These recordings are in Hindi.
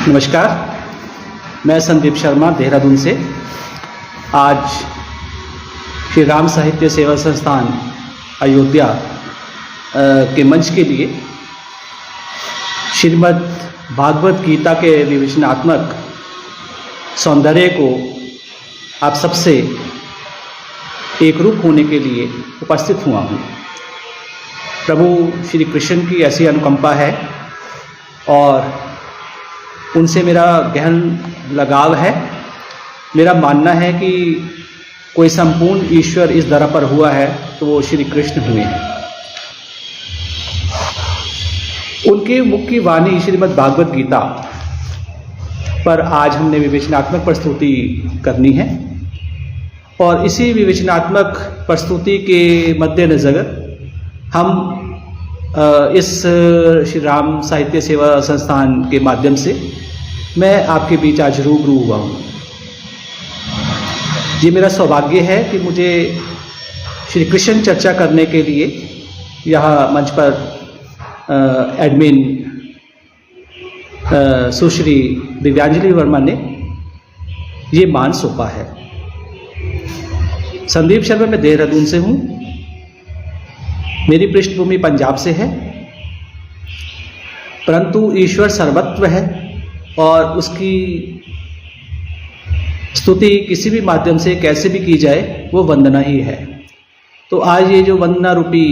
नमस्कार, मैं संदीप शर्मा देहरादून से। आज श्री राम साहित्य सेवा संस्थान अयोध्या के मंच के लिए श्रीमद् भागवत गीता के विवेचनात्मक सौंदर्य को आप सबसे एक रूप होने के लिए उपस्थित हुआ हूँ। प्रभु श्री कृष्ण की ऐसी अनुकंपा है और उनसे मेरा गहन लगाव है। मेरा मानना है कि कोई संपूर्ण ईश्वर इस धरा पर हुआ है तो वो श्री कृष्ण हुए हैं। उनके मुख की वाणी श्रीमद् भागवत गीता पर आज हमने विवेचनात्मक प्रस्तुति करनी है और इसी विवेचनात्मक प्रस्तुति के मद्देनज़र हम इस श्री राम साहित्य सेवा संस्थान के माध्यम से मैं आपके बीच आज रूबरू हुआ हूँ। ये मेरा सौभाग्य है कि मुझे श्री कृष्ण चर्चा करने के लिए यहाँ मंच पर एडमिन सुश्री दिव्यांजलि वर्मा ने ये मान सौंपा है। संदीप शर्मा, मैं देहरादून से हूँ। मेरी पृष्ठभूमि पंजाब से है, परंतु ईश्वर सर्वत्र है और उसकी स्तुति किसी भी माध्यम से कैसे भी की जाए वो वंदना ही है। तो आज ये जो वंदना रूपी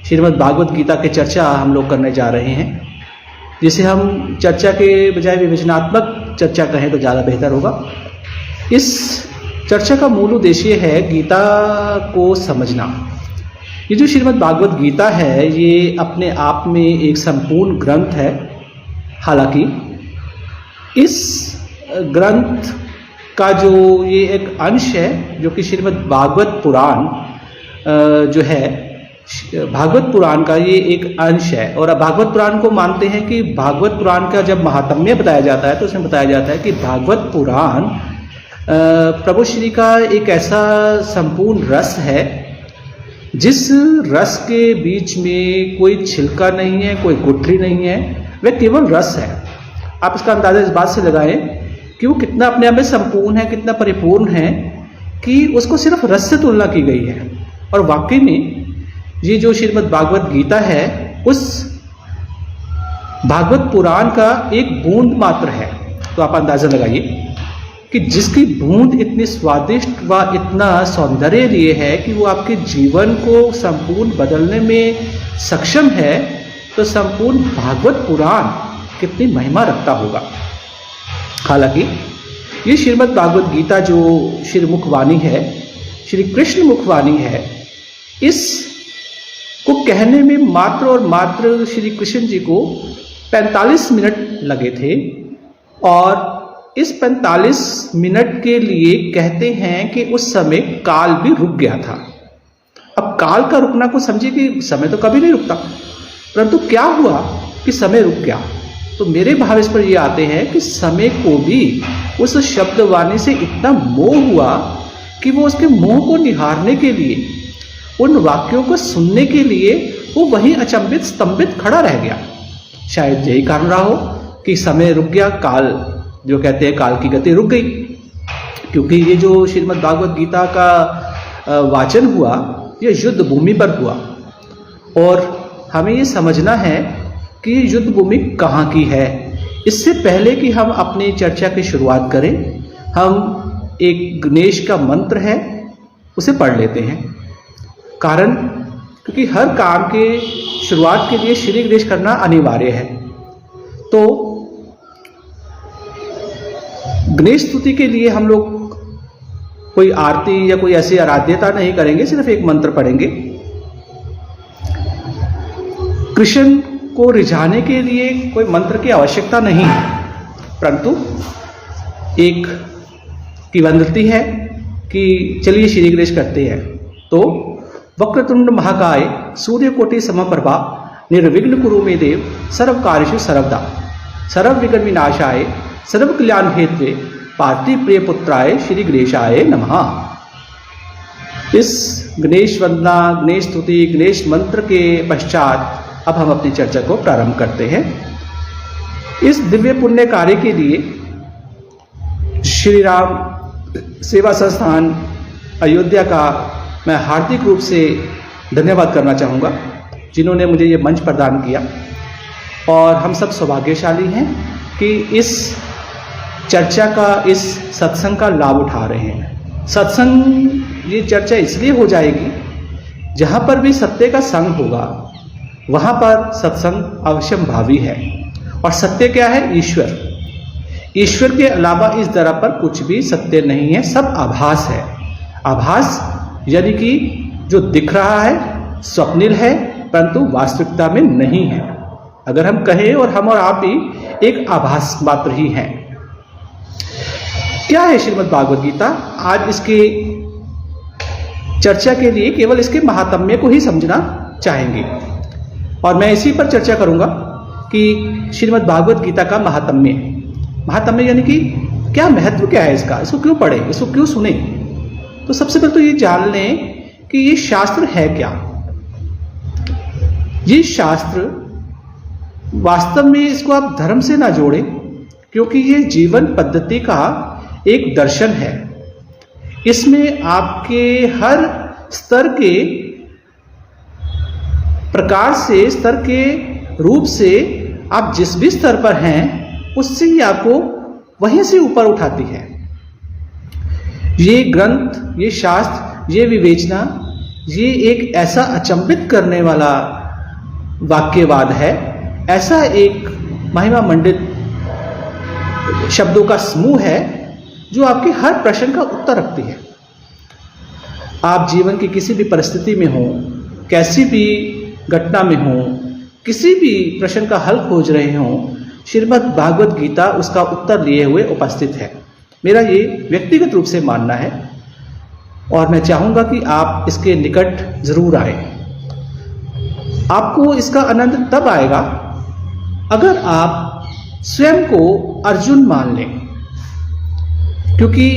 श्रीमद् भागवत गीता की चर्चा हम लोग करने जा रहे हैं, जिसे हम चर्चा के बजाय विवेचनात्मक चर्चा कहें तो ज़्यादा बेहतर होगा। इस चर्चा का मूल उद्देश्य है गीता को समझना। ये जो श्रीमद् भागवत गीता है ये अपने आप में एक संपूर्ण ग्रंथ है। हालांकि इस ग्रंथ का जो ये एक अंश है जो कि श्रीमद् भागवत पुराण जो है, भागवत पुराण का ये एक अंश है। और अब भागवत पुराण को मानते हैं कि भागवत पुराण का जब महात्म्य बताया जाता है तो उसमें बताया जाता है कि भागवत पुराण प्रभु श्री का एक ऐसा संपूर्ण रस है जिस रस के बीच में कोई छिलका नहीं है, कोई गुठली नहीं है, वह केवल रस है। आप इसका अंदाजा इस बात से लगाएं कि वो कितना अपने आप में संपूर्ण है, कितना परिपूर्ण है कि उसको सिर्फ रस से तुलना की गई है। और वाकई में ये जो श्रीमद् भागवत गीता है उस भागवत पुराण का एक बूंद मात्र है। तो आप अंदाजा लगाइए कि जिसकी बूंद इतनी स्वादिष्ट व इतना सौंदर्य लिए है कि वो आपके जीवन को संपूर्ण बदलने में सक्षम है, तो संपूर्ण भागवत पुराण कितनी महिमा रखता होगा। हालांकि ये श्रीमद् भागवत गीता जो श्री मुखवाणी है, श्री कृष्ण मुखवाणी है, इस को कहने में मात्र और मात्र श्री कृष्ण जी को 45 मिनट लगे थे। और इस 45 मिनट के लिए कहते हैं कि उस समय काल भी रुक गया था। अब काल का रुकना को समझिए कि समय तो कभी नहीं रुकता, परंतु क्या हुआ कि समय रुक गया। तो मेरे भाव इस पर ये आते हैं कि समय को भी उस शब्दवाणी से इतना मोह हुआ कि वो उसके मोह को निहारने के लिए, उन वाक्यों को सुनने के लिए वो वहीं अचंभित स्तंभित खड़ा रह गया। शायद यही कारण रहा हो कि समय रुक गया, काल जो कहते हैं काल की गति रुक गई। क्योंकि ये जो श्रीमद् भागवत गीता का वाचन हुआ ये युद्ध भूमि पर हुआ और हमें ये समझना है कि युद्ध भूमि कहाँ की है। इससे पहले कि हम अपनी चर्चा की शुरुआत करें, हम एक गणेश का मंत्र है उसे पढ़ लेते हैं। कारण क्योंकि हर काम के शुरुआत के लिए श्री गणेश करना अनिवार्य है। तो गणेश स्तुति के लिए हम लोग कोई आरती या कोई ऐसी आराध्यता नहीं करेंगे, सिर्फ एक मंत्र पढ़ेंगे। कृष्ण को रिझाने के लिए कोई मंत्र की आवश्यकता नहीं है, परंतु एक किंवदंती है कि चलिए श्री गणेश करते हैं। तो वक्रतुंड महाकाय सूर्यकोटि समप्रभा निर्विघ्न कुरु मे देव सर्व कार्येषु सर्वदा सर्व विघ्न विनाशाय सर्व कल्याण हेतवे पार्थिव प्रिय पुत्राय श्री गणेशाय नमः। इस गणेश वंदना, गणेश स्तुति, गणेश मंत्र के पश्चात अब हम अपनी चर्चा को प्रारंभ करते हैं। इस दिव्य पुण्य कार्य के लिए श्री राम सेवा संस्थान अयोध्या का मैं हार्दिक रूप से धन्यवाद करना चाहूँगा, जिन्होंने मुझे ये मंच प्रदान किया। और हम सब सौभाग्यशाली हैं कि इस चर्चा का, इस सत्संग का लाभ उठा रहे हैं। सत्संग, ये चर्चा इसलिए हो जाएगी, जहाँ पर भी सत्य का संग होगा वहाँ पर सत्संग अवश्यम भावी है। और सत्य क्या है? ईश्वर। ईश्वर के अलावा इस धरा पर कुछ भी सत्य नहीं है, सब आभास है। आभास यानी कि जो दिख रहा है स्वप्निल है, परंतु वास्तविकता में नहीं है। अगर हम कहें, और हम और आप भी एक आभास मात्र ही हैं। क्या है श्रीमद् भागवत गीता? आज इसके चर्चा के लिए केवल इसके महात्म्य को ही समझना चाहेंगे, और मैं इसी पर चर्चा करूंगा कि श्रीमद् भागवत गीता का महात्म्य यानी कि क्या महत्व, क्या है इसका, इसको क्यों पढ़े, इसको क्यों सुने। तो सबसे पहले तो ये जान लें कि ये शास्त्र है क्या। ये शास्त्र वास्तव में, इसको आप धर्म से ना जोड़ें, क्योंकि ये जीवन पद्धति का एक दर्शन है। इसमें आपके हर स्तर के प्रकार से, स्तर के रूप से, आप जिस भी स्तर पर हैं उससे ही आपको वहीं से ऊपर उठाती है। ये ग्रंथ, ये शास्त्र, ये विवेचना, ये एक ऐसा अचंभित करने वाला वाक्यवाद है, ऐसा एक महिमा मंडित शब्दों का समूह है जो आपके हर प्रश्न का उत्तर रखती है। आप जीवन की किसी भी परिस्थिति में हो, कैसी भी घटना में हो, किसी भी प्रश्न का हल खोज रहे हो, श्रीमद् भागवत गीता उसका उत्तर लिए हुए उपस्थित है। मेरा ये व्यक्तिगत रूप से मानना है, और मैं चाहूँगा कि आप इसके निकट जरूर आए। आपको इसका आनंद तब आएगा अगर आप स्वयं को अर्जुन मान लें, क्योंकि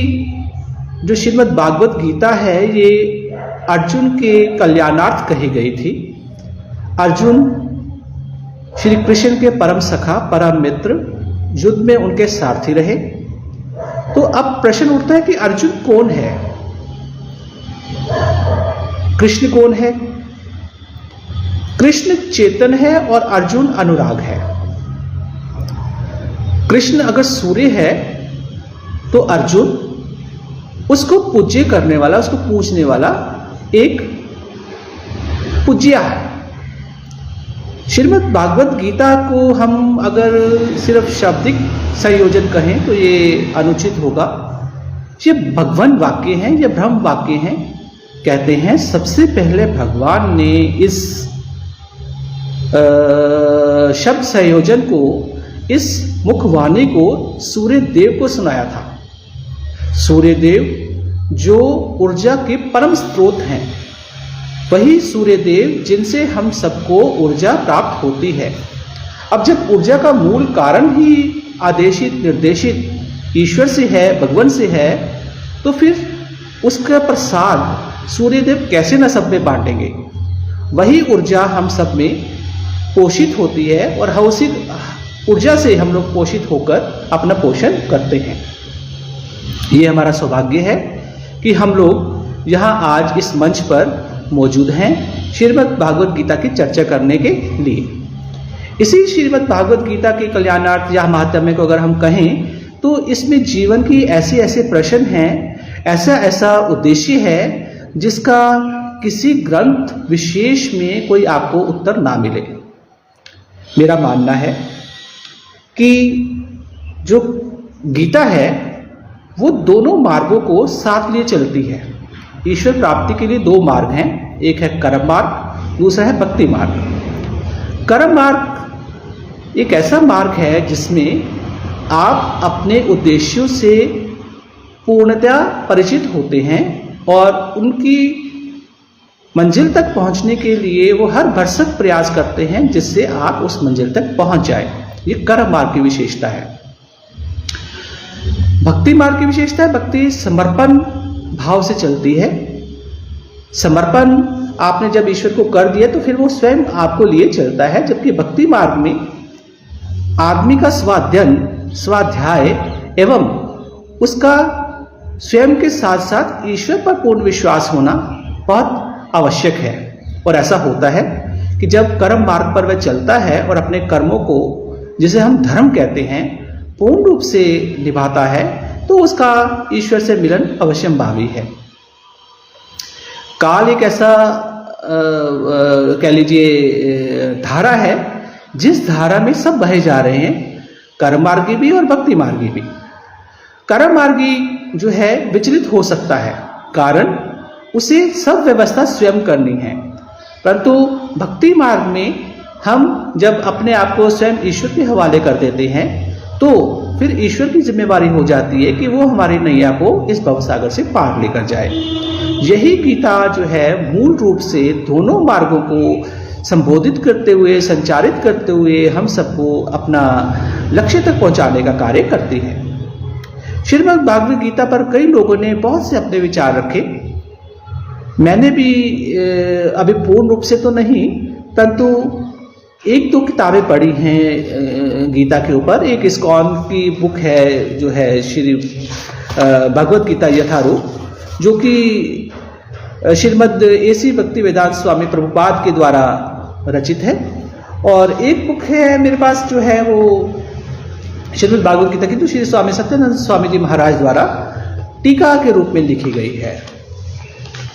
जो श्रीमद् भागवत गीता है ये अर्जुन के कल्याणार्थ कही गई थी। अर्जुन श्री कृष्ण के परम सखा, परम मित्र, युद्ध में उनके सारथी रहे। तो अब प्रश्न उठता है कि अर्जुन कौन है, कृष्ण कौन है? कृष्ण चेतन है और अर्जुन अनुराग है। कृष्ण अगर सूर्य है तो अर्जुन उसको पूज्य करने वाला, उसको पूजने वाला एक पूज्या है। श्रीमद् भागवत गीता को हम अगर सिर्फ शाब्दिक संयोजन कहें तो ये अनुचित होगा। ये भगवान वाक्य हैं, ये ब्रह्म वाक्य हैं। कहते हैं सबसे पहले भगवान ने इस शब्द संयोजन को, इस मुखवाणी को सूर्य देव को सुनाया था। सूर्य देव जो ऊर्जा के परम स्रोत हैं, वही सूर्य देव जिनसे हम सबको ऊर्जा प्राप्त होती है। अब जब ऊर्जा का मूल कारण ही आदेशित निर्देशित ईश्वर से है, भगवान से है, तो फिर उसका प्रसाद सूर्यदेव कैसे न सब में बांटेंगे। वही ऊर्जा हम सब में पोषित होती है और उसी ऊर्जा से हम लोग पोषित होकर अपना पोषण करते हैं। ये हमारा सौभाग्य है कि हम लोग यहाँ आज इस मंच पर मौजूद हैं श्रीमद् भागवत गीता की चर्चा करने के लिए। इसी श्रीमद् भागवत गीता के कल्याणार्थ या महात्म्य को अगर हम कहें तो इसमें जीवन की ऐसे ऐसे प्रश्न हैं, ऐसा ऐसा उद्देश्य है जिसका किसी ग्रंथ विशेष में कोई आपको उत्तर ना मिले। मेरा मानना है कि जो गीता है वो दोनों मार्गों को साथ लिए चलती है। ईश्वर प्राप्ति के लिए दो मार्ग हैं, एक है कर्म मार्ग, दूसरा है भक्ति मार्ग। कर्म मार्ग एक ऐसा मार्ग है जिसमें आप अपने उद्देश्यों से पूर्णतया परिचित होते हैं और उनकी मंजिल तक पहुंचने के लिए वो हर भरसक प्रयास करते हैं जिससे आप उस मंजिल तक पहुंच जाए। ये कर्म मार्ग की विशेषता है। भक्ति मार्ग की विशेषता है, भक्ति समर्पण भाव से चलती है। समर्पण आपने जब ईश्वर को कर दिया तो फिर वो स्वयं आपको लिए चलता है, जबकि भक्ति मार्ग में आदमी का स्वाध्ययन, स्वाध्याय एवं उसका स्वयं के साथ साथ ईश्वर पर पूर्ण विश्वास होना बहुत आवश्यक है। और ऐसा होता है कि जब कर्म मार्ग पर वह चलता है और अपने कर्मों को, जिसे हम धर्म कहते हैं, पूर्ण रूप से निभाता है, तो उसका ईश्वर से मिलन अवश्यंभावी है। काल एक ऐसा कह लीजिए धारा है, जिस धारा में सब बहे जा रहे हैं, कर्म मार्गी भी और भक्ति मार्गी भी। कर्म मार्गी जो है विचलित हो सकता है, कारण उसे सब व्यवस्था स्वयं करनी है, परंतु भक्ति मार्ग में हम जब अपने आप को स्वयं ईश्वर के हवाले कर देते हैं, तो फिर ईश्वर की जिम्मेवारी हो जाती है कि वो हमारी नैया को इस भवसागर से पार लेकर जाए। यही गीता जो है मूल रूप से दोनों मार्गों को संबोधित करते हुए, संचारित करते हुए हम सबको अपना लक्ष्य तक पहुंचाने का कार्य करती है। श्रीमद् भागवत गीता पर कई लोगों ने बहुत से अपने विचार रखे। मैंने भी अभी पूर्ण रूप से तो नहीं, परंतु एक दो किताबें पढ़ी हैं गीता के ऊपर। एक इस्कॉन की बुक है जो है श्री भगवत गीता यथारूप, जो कि श्रीमद् एसी भक्ति वेदांत स्वामी प्रभुपाद के द्वारा रचित है। और एक बुक है मेरे पास जो है वो श्रीमद् भागवत गीता की, तो श्री स्वामी सत्यानंद स्वामी जी महाराज द्वारा टीका के रूप में लिखी गई है।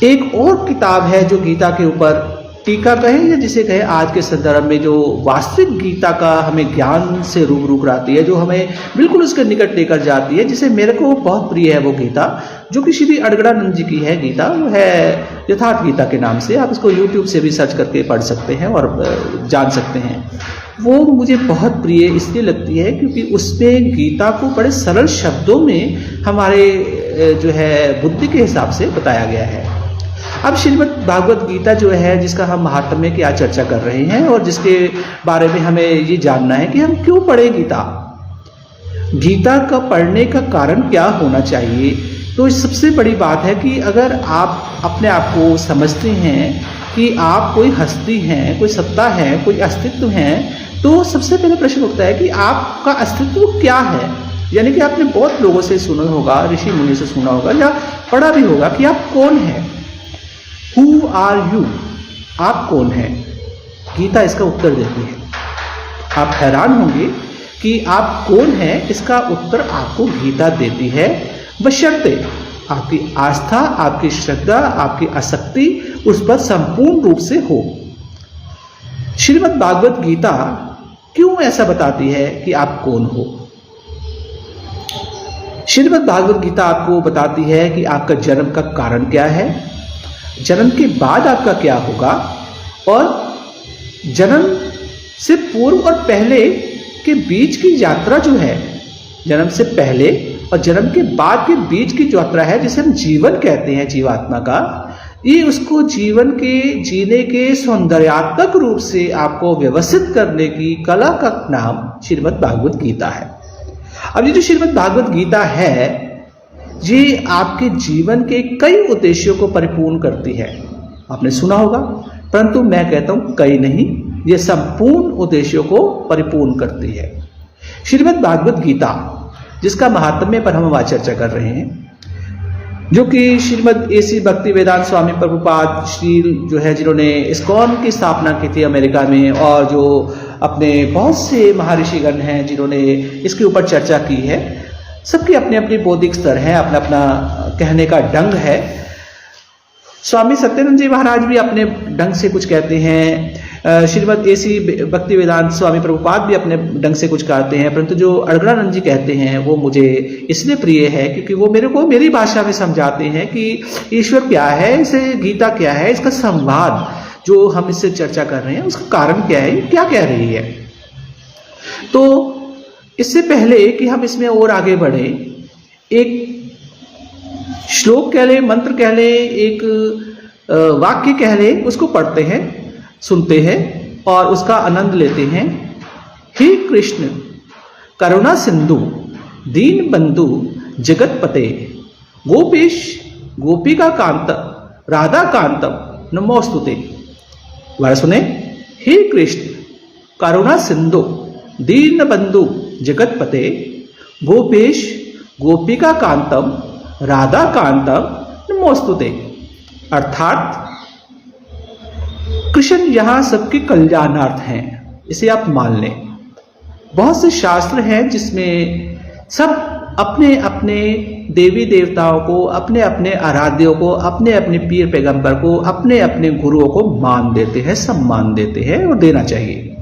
एक और किताब है जो गीता के ऊपर टीका कहें या जिसे कहें आज के संदर्भ में जो वास्तविक गीता का हमें ज्ञान से रूबरू कराती है, जो हमें बिल्कुल उसके निकट लेकर जाती है, जिसे मेरे को बहुत प्रिय है वो गीता, जो कि श्री अड़गड़ानंद जी की है गीता, वो है यथार्थ गीता के नाम से। आप इसको YouTube से भी सर्च करके पढ़ सकते हैं और जान सकते हैं। वो मुझे बहुत प्रिय इसलिए लगती है क्योंकि उसमें गीता को बड़े सरल शब्दों में हमारे जो है बुद्धि के हिसाब से बताया गया है। अब श्रीमद् भागवत गीता जो है, जिसका हम महात्म्य में क्या चर्चा कर रहे हैं और जिसके बारे में हमें ये जानना है कि हम क्यों पढ़ें गीता, गीता का पढ़ने का कारण क्या होना चाहिए। तो सबसे बड़ी बात है कि अगर आप अपने आप को समझते हैं कि आप कोई हस्ती हैं, कोई सत्ता है, कोई अस्तित्व है, तो सबसे पहले प्रश्न उठता है कि आपका अस्तित्व क्या है। यानी कि आपने बहुत लोगों से सुना होगा, ऋषि मुनि से सुना होगा या पढ़ा भी होगा कि आप कौन हैं, हु आर यू, आप कौन हैं। गीता इसका उत्तर देती है। आप हैरान होंगे कि आप कौन हैं, इसका उत्तर आपको गीता देती है, बशर्ते आपकी आस्था, आपकी श्रद्धा, आपकी आसक्ति उस पर संपूर्ण रूप से हो। श्रीमद् भागवत गीता क्यों ऐसा बताती है कि आप कौन हो। श्रीमद् भागवत गीता आपको बताती है कि आपका जन्म का कारण क्या है, जन्म के बाद आपका क्या होगा, और जन्म से पूर्व और पहले के बीच की यात्रा जो है, जन्म से पहले और जन्म के बाद के बीच की जो यात्रा है, जिसे हम जीवन कहते हैं जीवात्मा का, ये उसको जीवन के जीने के सौंदर्यात्मक रूप से आपको व्यवस्थित करने की कला का नाम श्रीमद् भागवत गीता है। अब ये जो श्रीमद् भागवत गीता है, ये आपके जीवन के कई उद्देश्यों को परिपूर्ण करती है। आपने सुना होगा, परंतु मैं कहता हूं कई नहीं, ये संपूर्ण उद्देश्यों को परिपूर्ण करती है। श्रीमद् भागवत गीता, जिसका महात्म्य पर हम आज चर्चा कर रहे हैं, जो कि श्रीमद् एसी भक्ति वेदांत स्वामी प्रभुपाद श्री जो है, जिन्होंने इस्कॉन की स्थापना की थी अमेरिका में, और जो अपने बहुत से महर्षिगण हैं जिन्होंने इसके ऊपर चर्चा की है, सबके अपने अपने बौद्धिक स्तर है, अपना अपना कहने का ढंग है। स्वामी सत्यानंद जी महाराज भी अपने ढंग से कुछ कहते हैं, श्रीमद् एसी भक्ति वेदांत स्वामी प्रभुपाद भी अपने ढंग से कुछ कहते हैं, परंतु जो अड़गड़ानंद जी कहते हैं वो मुझे इसलिए प्रिय है क्योंकि वो मेरे को मेरी भाषा में समझाते हैं कि ईश्वर क्या है, इसे गीता क्या है, इसका संवाद जो हम इससे चर्चा कर रहे हैं उसका कारण क्या है, क्या कह रही है। तो इससे पहले कि हम इसमें और आगे बढ़े, एक श्लोक कह ले, मंत्र कह ले, एक वाक्य कह ले, उसको पढ़ते हैं, सुनते हैं और उसका आनंद लेते हैं। हे कृष्ण करुणा सिंधु दीन बंधु जगतपते गोपेश गोपिका कांत राधा कांतम नमोस्तुते। दोबारा सुने, हे कृष्ण करुणा सिंधु दीन बंधु जगतपते गोपेश गोपिका कांतम राधा कांतम नमोस्तुते। अर्थात कृष्ण यहां सबके कल्याणार्थ हैं, इसे आप मान लें। बहुत से शास्त्र हैं जिसमें सब अपने अपने देवी देवताओं को, अपने अपने आराध्यों को, अपने अपने पीर पैगंबर को, अपने अपने गुरुओं को मान देते हैं, सम्मान देते हैं और देना चाहिए।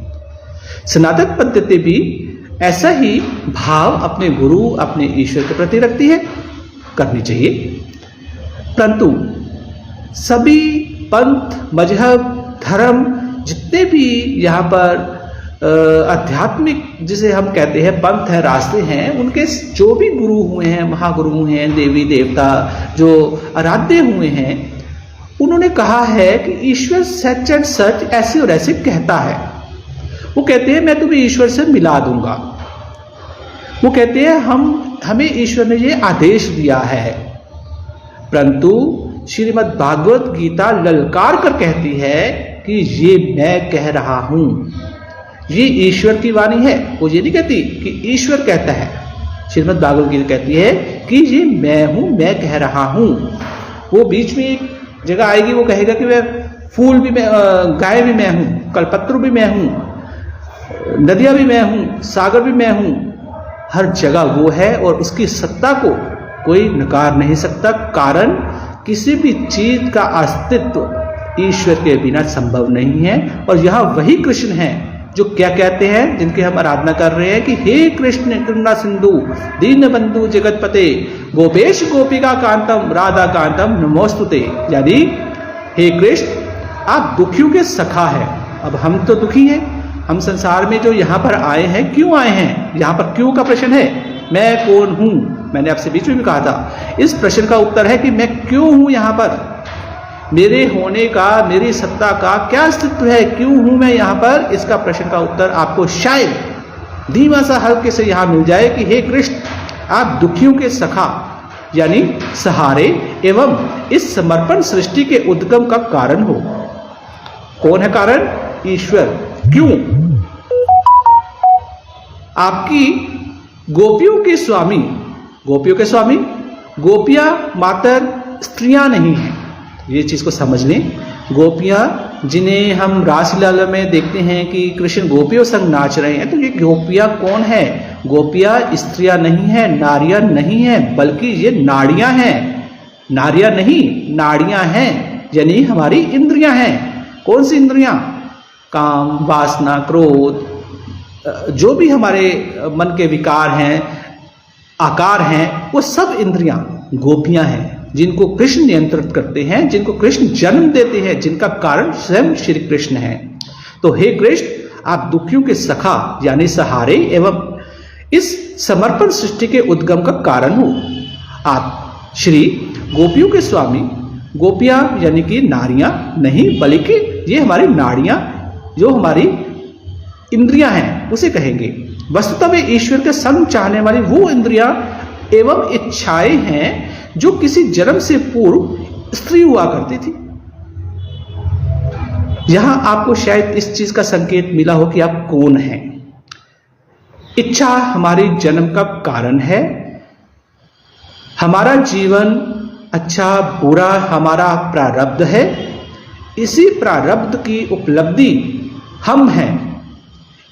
सनातन पद्धति भी ऐसा ही भाव अपने गुरु, अपने ईश्वर के प्रति रखती है, करनी चाहिए। परंतु सभी पंथ, मजहब, धर्म, जितने भी यहाँ पर आध्यात्मिक जिसे हम कहते हैं पंथ है, रास्ते हैं, उनके जो भी गुरु हुए हैं, महागुरु हुए हैं, देवी देवता जो आराध्य हुए हैं, उन्होंने कहा है कि ईश्वर सच एंड सच ऐसे और ऐसे कहता है। वो कहते हैं मैं तुम्हें ईश्वर से मिला दूंगा। वो कहते हैं हमें ईश्वर ने ये आदेश दिया है। परंतु श्रीमद् भागवत गीता ललकार कर कहती है कि ये मैं कह रहा हूं, ये ईश्वर की वाणी है। वो ये नहीं कहती कि ईश्वर कहता है। श्रीमद् भागवत गीता कहती है कि ये मैं हूं, मैं कह रहा हूं। वो बीच में एक जगह आएगी, वो कहेगा कि मैं फूल भी मैं, गाय भी मैं हूं, कल्पत्रु भी मैं हूं, नदियां भी मैं हूं, सागर भी मैं हूं। हर जगह वो है और उसकी सत्ता को कोई नकार नहीं सकता। कारण किसी भी चीज का अस्तित्व ईश्वर के बिना संभव नहीं है। और यह वही कृष्ण है जो क्या कहते हैं, जिनकी हम आराधना कर रहे हैं कि हे कृष्ण करुणा सिंधु दीन बंधु जगतपते गोपेश गोपिका कांतम राधा कांतम नमोस्तुते। यानी हे कृष्ण आप दुखियों के सखा है। अब हम तो दुखी हैं, हम संसार में जो यहाँ पर आए हैं, क्यों आए हैं? यहाँ पर क्यों का प्रश्न है। मैं कौन हूं? मैंने आपसे बीच में भी कहा था, इस प्रश्न का उत्तर है कि मैं क्यों हूं यहाँ पर, मेरे होने का, मेरी सत्ता का क्या अस्तित्व है, क्यों हूं मैं यहाँ पर। इसका प्रश्न का उत्तर आपको शायद धीमा सा हल्के से यहाँ मिल जाए कि हे कृष्ण आप दुखियों के सखा यानी सहारे एवं इस समर्पण सृष्टि के उद्गम का कारण हो। कौन है कारण? ईश्वर। क्यों? आपकी गोपियों के स्वामी, गोपियों के स्वामी, गोपियां मातर स्त्रियां नहीं हैं। ये चीज को समझ लें। गोपियां जिन्हें हम रासलीला में देखते हैं कि कृष्ण गोपियों संग नाच रहे हैं, तो ये गोपियां कौन है? गोपियां स्त्रियां नहीं है, नारियां नहीं है, बल्कि ये नाड़ियां हैं। नारियां नहीं, नाड़ियां हैं, यानी हमारी इंद्रियां हैं। कौन सी इंद्रियां? काम, वासना, क्रोध, जो भी हमारे मन के विकार हैं, आकार हैं, वो सब इंद्रियां गोपियां हैं, जिनको कृष्ण नियंत्रित करते हैं, जिनको कृष्ण जन्म देते हैं, जिनका कारण स्वयं श्री कृष्ण है। तो हे कृष्ण आप दुखियों के सखा यानी सहारे एवं इस समर्पण सृष्टि के उद्गम का कारण हो। आप श्री गोपियों के स्वामी, गोपियां यानी कि नारियां नहीं, बल्कि ये हमारी नाड़ियां, जो हमारी इंद्रियां हैं, उसे कहेंगे। वस्तुतः वे ईश्वर के संग चाहने वाली वो इंद्रियां एवं इच्छाएं हैं जो किसी जन्म से पूर्व स्त्री हुआ करती थी। यहां आपको शायद इस चीज का संकेत मिला हो कि आप कौन हैं। इच्छा हमारे जन्म का कारण है। हमारा जीवन अच्छा बुरा हमारा प्रारब्ध है। इसी प्रारब्ध की उपलब्धि हम हैं।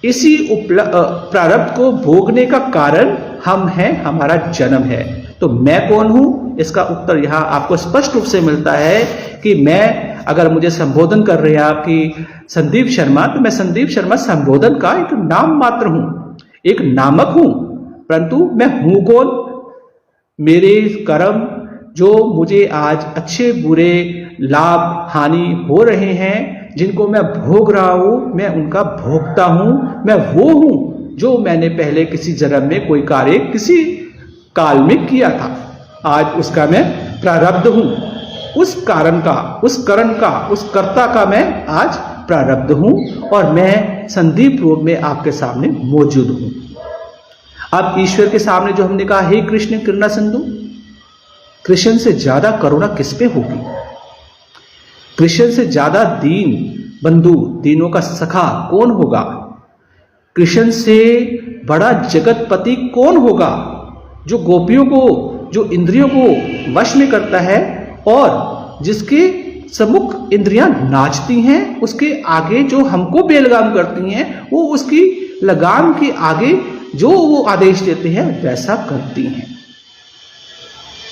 इसी प्रारब्ध को भोगने का कारण हम हैं, हमारा जन्म है। तो मैं कौन हूं? इसका उत्तर यहां आपको स्पष्ट रूप से मिलता है कि मैं, अगर मुझे संबोधन कर रहे हैं आपकी संदीप शर्मा, तो मैं संदीप शर्मा संबोधन का एक नाम मात्र हूं, एक नामक हूं। परंतु मैं हूं कौन? मेरे कर्म जो मुझे आज अच्छे बुरे लाभ हानि हो रहे हैं, जिनको मैं भोग रहा हूं, मैं उनका भोगता हूं। मैं वो हूं जो मैंने पहले किसी जन्म में कोई कार्य किसी काल में किया था, आज उसका मैं प्रारब्ध हूं। उस कारण का, उस करण का, उस कर्ता का मैं आज प्रारब्ध हूं और मैं संदीप रूप में आपके सामने मौजूद हूं। अब ईश्वर के सामने जो हमने कहा हे कृष्ण करुणा सिंधु, कृष्ण से ज्यादा करुणा किस पे होगी? कृष्ण से ज्यादा दीन बंधु, दीनों का सखा कौन होगा? कृष्ण से बड़ा जगतपति कौन होगा, जो गोपियों को, जो इंद्रियों को वश में करता है और जिसके सम्मुख इंद्रियां नाचती हैं, उसके आगे जो हमको बेलगाम करती हैं, वो उसकी लगाम के आगे जो वो आदेश देते हैं वैसा करती हैं।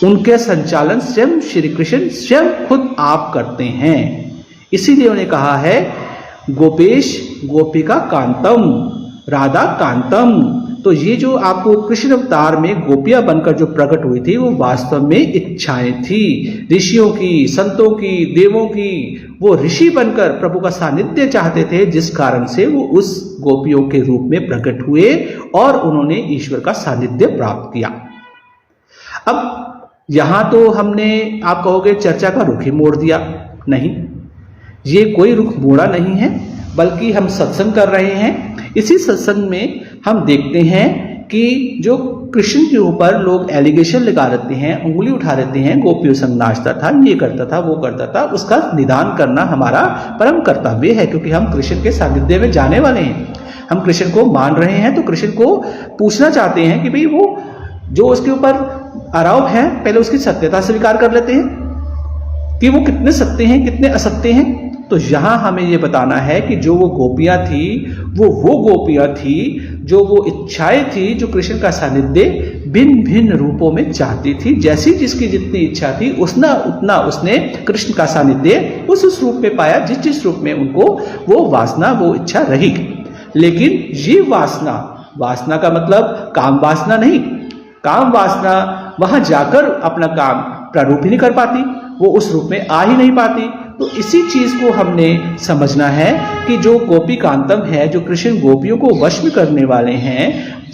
उनके संचालन स्वयं श्री कृष्ण स्वयं खुद आप करते हैं। इसीलिए उन्हें कहा है गोपेश गोपिका कांतम राधा कांतम। तो ये जो आपको कृष्ण अवतार में गोपियां बनकर जो प्रकट हुई थी वो वास्तव में इच्छाएं थी ऋषियों की, संतों की, देवों की। वो ऋषि बनकर प्रभु का सानिध्य चाहते थे, जिस कारण से वो उस गोपियों के रूप में प्रकट हुए और उन्होंने ईश्वर का सानिध्य प्राप्त किया। अब यहां तो हमने, आप कहोगे, चर्चा का रुख ही मोड़ दिया। नहीं, ये कोई रुख मोड़ा नहीं है, बल्कि हम सत्संग कर रहे हैं। इसी सत्संग में हम देखते हैं कि जो कृष्ण के ऊपर लोग एलिगेशन लगा देते हैं, उंगली उठा देते हैं, गोपियों संग नाचता था, ये करता था, वो करता था, उसका निदान करना हमारा परम कर्तव्य है, क्योंकि हम कृष्ण के सानिध्य में जाने वाले हैं। हम कृष्ण को मान रहे हैं तो कृष्ण को पूछना चाहते हैं कि भाई वो जो उसके ऊपर आरोप है, पहले उसकी सत्यता स्वीकार कर लेते हैं कि वो कितने सत्य हैं, कितने असत्य हैं। तो यहां हमें ये बताना है कि जो वो गोपियां थी वो गोपियां थी जो वो इच्छाएं थी, जो कृष्ण का सानिध्य भिन्न भिन्न रूपों में चाहती थी। जैसी जिसकी जितनी इच्छा थी उतना उसने कृष्ण का सानिध्य उस रूप में पाया, जिस जिस रूप में उनको वो वासना, वो इच्छा रही। लेकिन ये वासना का मतलब काम वासना नहीं। काम वासना वहां जाकर अपना काम प्रारूप ही नहीं कर पाती, वो उस रूप में आ ही नहीं पाती। तो इसी चीज को हमने समझना है कि जो गोपी कांतम है, जो कृष्ण गोपियों को वश में करने वाले हैं,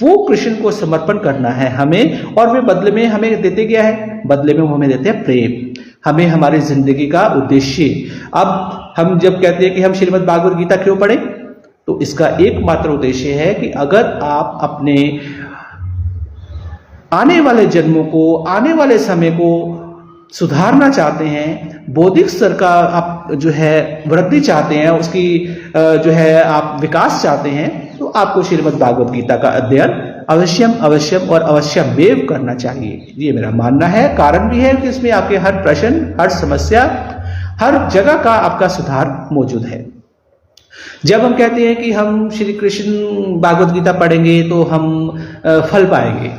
वो कृष्ण को समर्पण करना है हमें। और वे बदले में हमें देते क्या है? बदले में वो हमें देते हैं प्रेम, हमें हमारी जिंदगी का उद्देश्य। अब हम जब कहते हैं कि हम श्रीमद् भागवत गीता क्यों पढ़ें, तो इसका एकमात्र उद्देश्य है कि अगर आप अपने आने वाले जन्मों को, आने वाले समय को सुधारना चाहते हैं, बौद्धिक स्तर का आप जो है वृद्धि चाहते हैं, उसकी जो है आप विकास चाहते हैं, तो आपको श्रीमद् भागवत गीता का अध्ययन अवश्यम और अवश्यमेव करना चाहिए। ये मेरा मानना है। कारण भी है कि इसमें आपके हर प्रश्न, हर समस्या, हर जगह का आपका सुधार मौजूद है। जब हम कहते हैं कि हम श्री कृष्ण भागवत गीता पढ़ेंगे तो हम फल पाएंगे,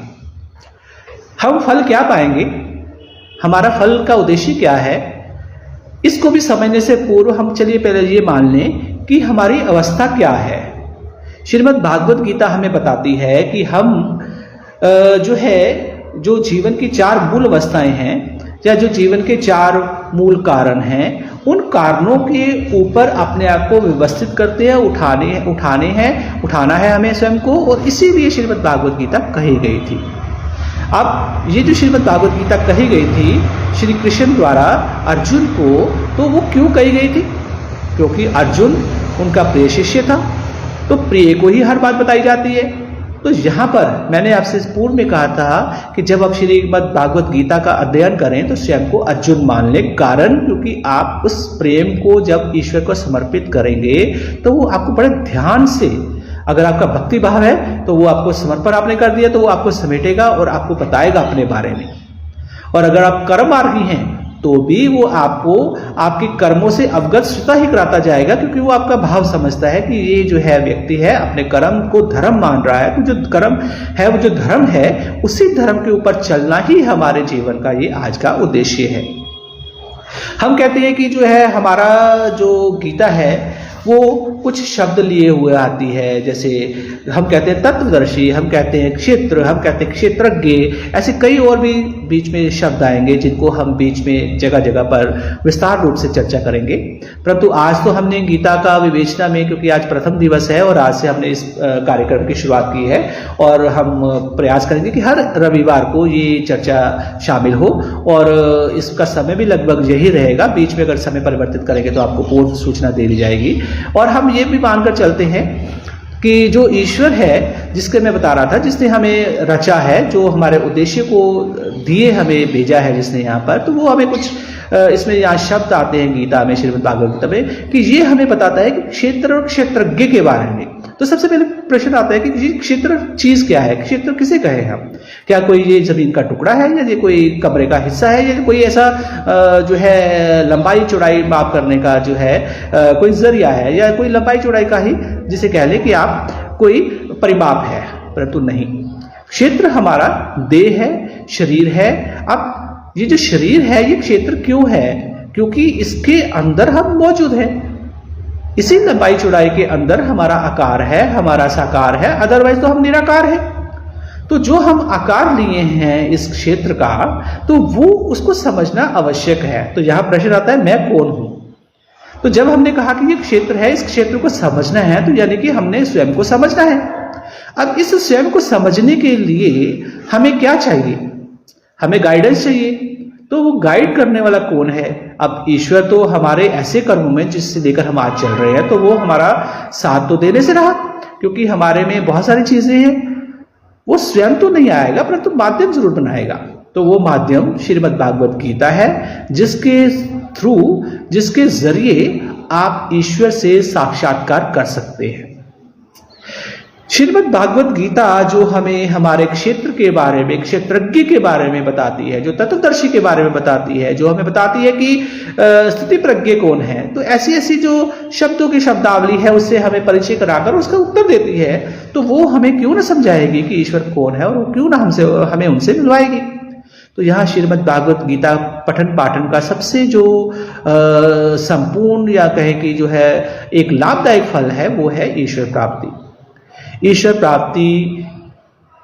हम फल क्या पाएंगे, हमारा फल का उद्देश्य क्या है, इसको भी समझने से पूर्व हम चलिए पहले ये मान लें कि हमारी अवस्था क्या है। श्रीमद् भागवत गीता हमें बताती है कि हम जो जीवन की 4 मूल अवस्थाएं हैं, या जो जीवन के 4 मूल कारण हैं, उन कारणों के ऊपर अपने आप को व्यवस्थित करते हैं, उठाना है हमें स्वयं को। और इसीलिए श्रीमद् भागवत गीता कही गई थी। अब ये जो श्रीमद् भागवत गीता कही गई थी श्री कृष्ण द्वारा अर्जुन को, तो वो क्यों कही गई थी? क्योंकि अर्जुन उनका प्रिय शिष्य था, तो प्रिय को ही हर बात बताई जाती है। तो यहाँ पर मैंने आपसे पूर्व में कहा था कि जब आप श्रीमद् भागवत गीता का अध्ययन करें तो स्वयं को अर्जुन मान लें। कारण क्योंकि आप उस प्रेम को जब ईश्वर को समर्पित करेंगे तो वो आपको बड़े ध्यान से, अगर आपका भक्ति भाव है तो वो आपको समर्पण आपने कर दिया तो वो आपको समेटेगा और आपको बताएगा अपने बारे में। और अगर आप कर्म मार्गी हैं तो भी वो आपको आपके कर्मों से अवगत स्वतः ही कराता जाएगा, क्योंकि वो आपका भाव समझता है कि ये जो है व्यक्ति है अपने कर्म को धर्म मान रहा है। तो जो कर्म है, वो जो धर्म है, उसी धर्म के ऊपर चलना ही हमारे जीवन का ये आज का उद्देश्य है। हम कहते हैं कि जो है हमारा जो गीता है वो कुछ शब्द लिए हुए आती है, जैसे हम कहते हैं तत्वदर्शी, हम कहते हैं क्षेत्र, हम कहते हैं क्षेत्रज्ञ, ऐसे कई और भी बीच में शब्द आएंगे जिनको हम बीच में जगह जगह पर विस्तार रूप से चर्चा करेंगे। परंतु आज तो हमने गीता का विवेचना में, क्योंकि आज प्रथम दिवस है और आज से हमने इस कार्यक्रम की शुरुआत की है, और हम प्रयास करेंगे कि हर रविवार को ये चर्चा शामिल हो, और इसका समय भी लगभग यही रहेगा। बीच में अगर समय परिवर्तित करेंगे तो आपको पूर्व सूचना दे दी जाएगी। और हम ये भी मानकर चलते हैं कि जो ईश्वर है, जिसके मैं बता रहा था, जिसने हमें रचा है, जो हमारे उद्देश्य को दिए हमें भेजा है जिसने यहाँ पर, तो वो हमें कुछ इसमें यहाँ शब्द आते हैं गीता में, श्रीमद् भागवत गीता में, कि ये हमें बताता है कि क्षेत्र और क्षेत्रज्ञ के बारे में। तो सबसे पहले प्रश्न आता है कि ये क्षेत्र चीज क्या है, क्षेत्र किसे कहे हम? क्या कोई ये जमीन का टुकड़ा है, या ये कोई कमरे का हिस्सा है, या कोई ऐसा जो है लंबाई चौड़ाई माप करने का जो है कोई जरिया है, या कोई लंबाई चौड़ाई का ही जिसे कह ले कि आप कोई परिमाप है? परंतु नहीं, क्षेत्र हमारा देह है, शरीर है। अब ये जो शरीर है ये क्षेत्र क्यों है? क्योंकि इसके अंदर हम मौजूद हैं। इसी लंबाई चौड़ाई के अंदर हमारा आकार है, हमारा साकार है, अदरवाइज तो हम निराकार है। तो जो हम आकार लिए हैं इस क्षेत्र का, तो वो उसको समझना आवश्यक है। तो यहां प्रश्न आता है, मैं कौन हूं? तो जब हमने कहा कि ये क्षेत्र है, इस क्षेत्र को समझना है, तो यानी कि हमने स्वयं को समझना है। अब इस स्वयं को समझने के लिए हमें क्या चाहिए? हमें गाइडेंस चाहिए। तो वो गाइड करने वाला कौन है? अब ईश्वर तो हमारे ऐसे कर्मों में जिससे लेकर हम आज चल रहे हैं, तो वो हमारा साथ तो देने से रहा, क्योंकि हमारे में बहुत सारी चीजें हैं। वो स्वयं तो नहीं आएगा, परंतु माध्यम जरूर बनाएगा। तो वो माध्यम श्रीमद् भागवत गीता है, जिसके थ्रू, जिसके जरिए आप ईश्वर से साक्षात्कार कर सकते हैं। श्रीमद् भागवत गीता जो हमें हमारे क्षेत्र के बारे में, क्षेत्रज्ञ के बारे में बताती है, जो तत्वदर्शी के बारे में बताती है, जो हमें बताती है कि स्थिति प्रज्ञ कौन है, तो ऐसी ऐसी जो शब्दों की शब्दावली है उससे हमें परिचय कराकर उसका उत्तर देती है। तो वो हमें क्यों ना समझाएगी कि ईश्वर कौन है, और वो क्यों ना हमें उनसे मिलवाएगी। तो यहाँ श्रीमद् भागवत गीता पठन पाठन का सबसे जो संपूर्ण या कहे कि जो है एक लाभदायक फल है, वो है ईश्वर प्राप्ति। ईश्वर प्राप्ति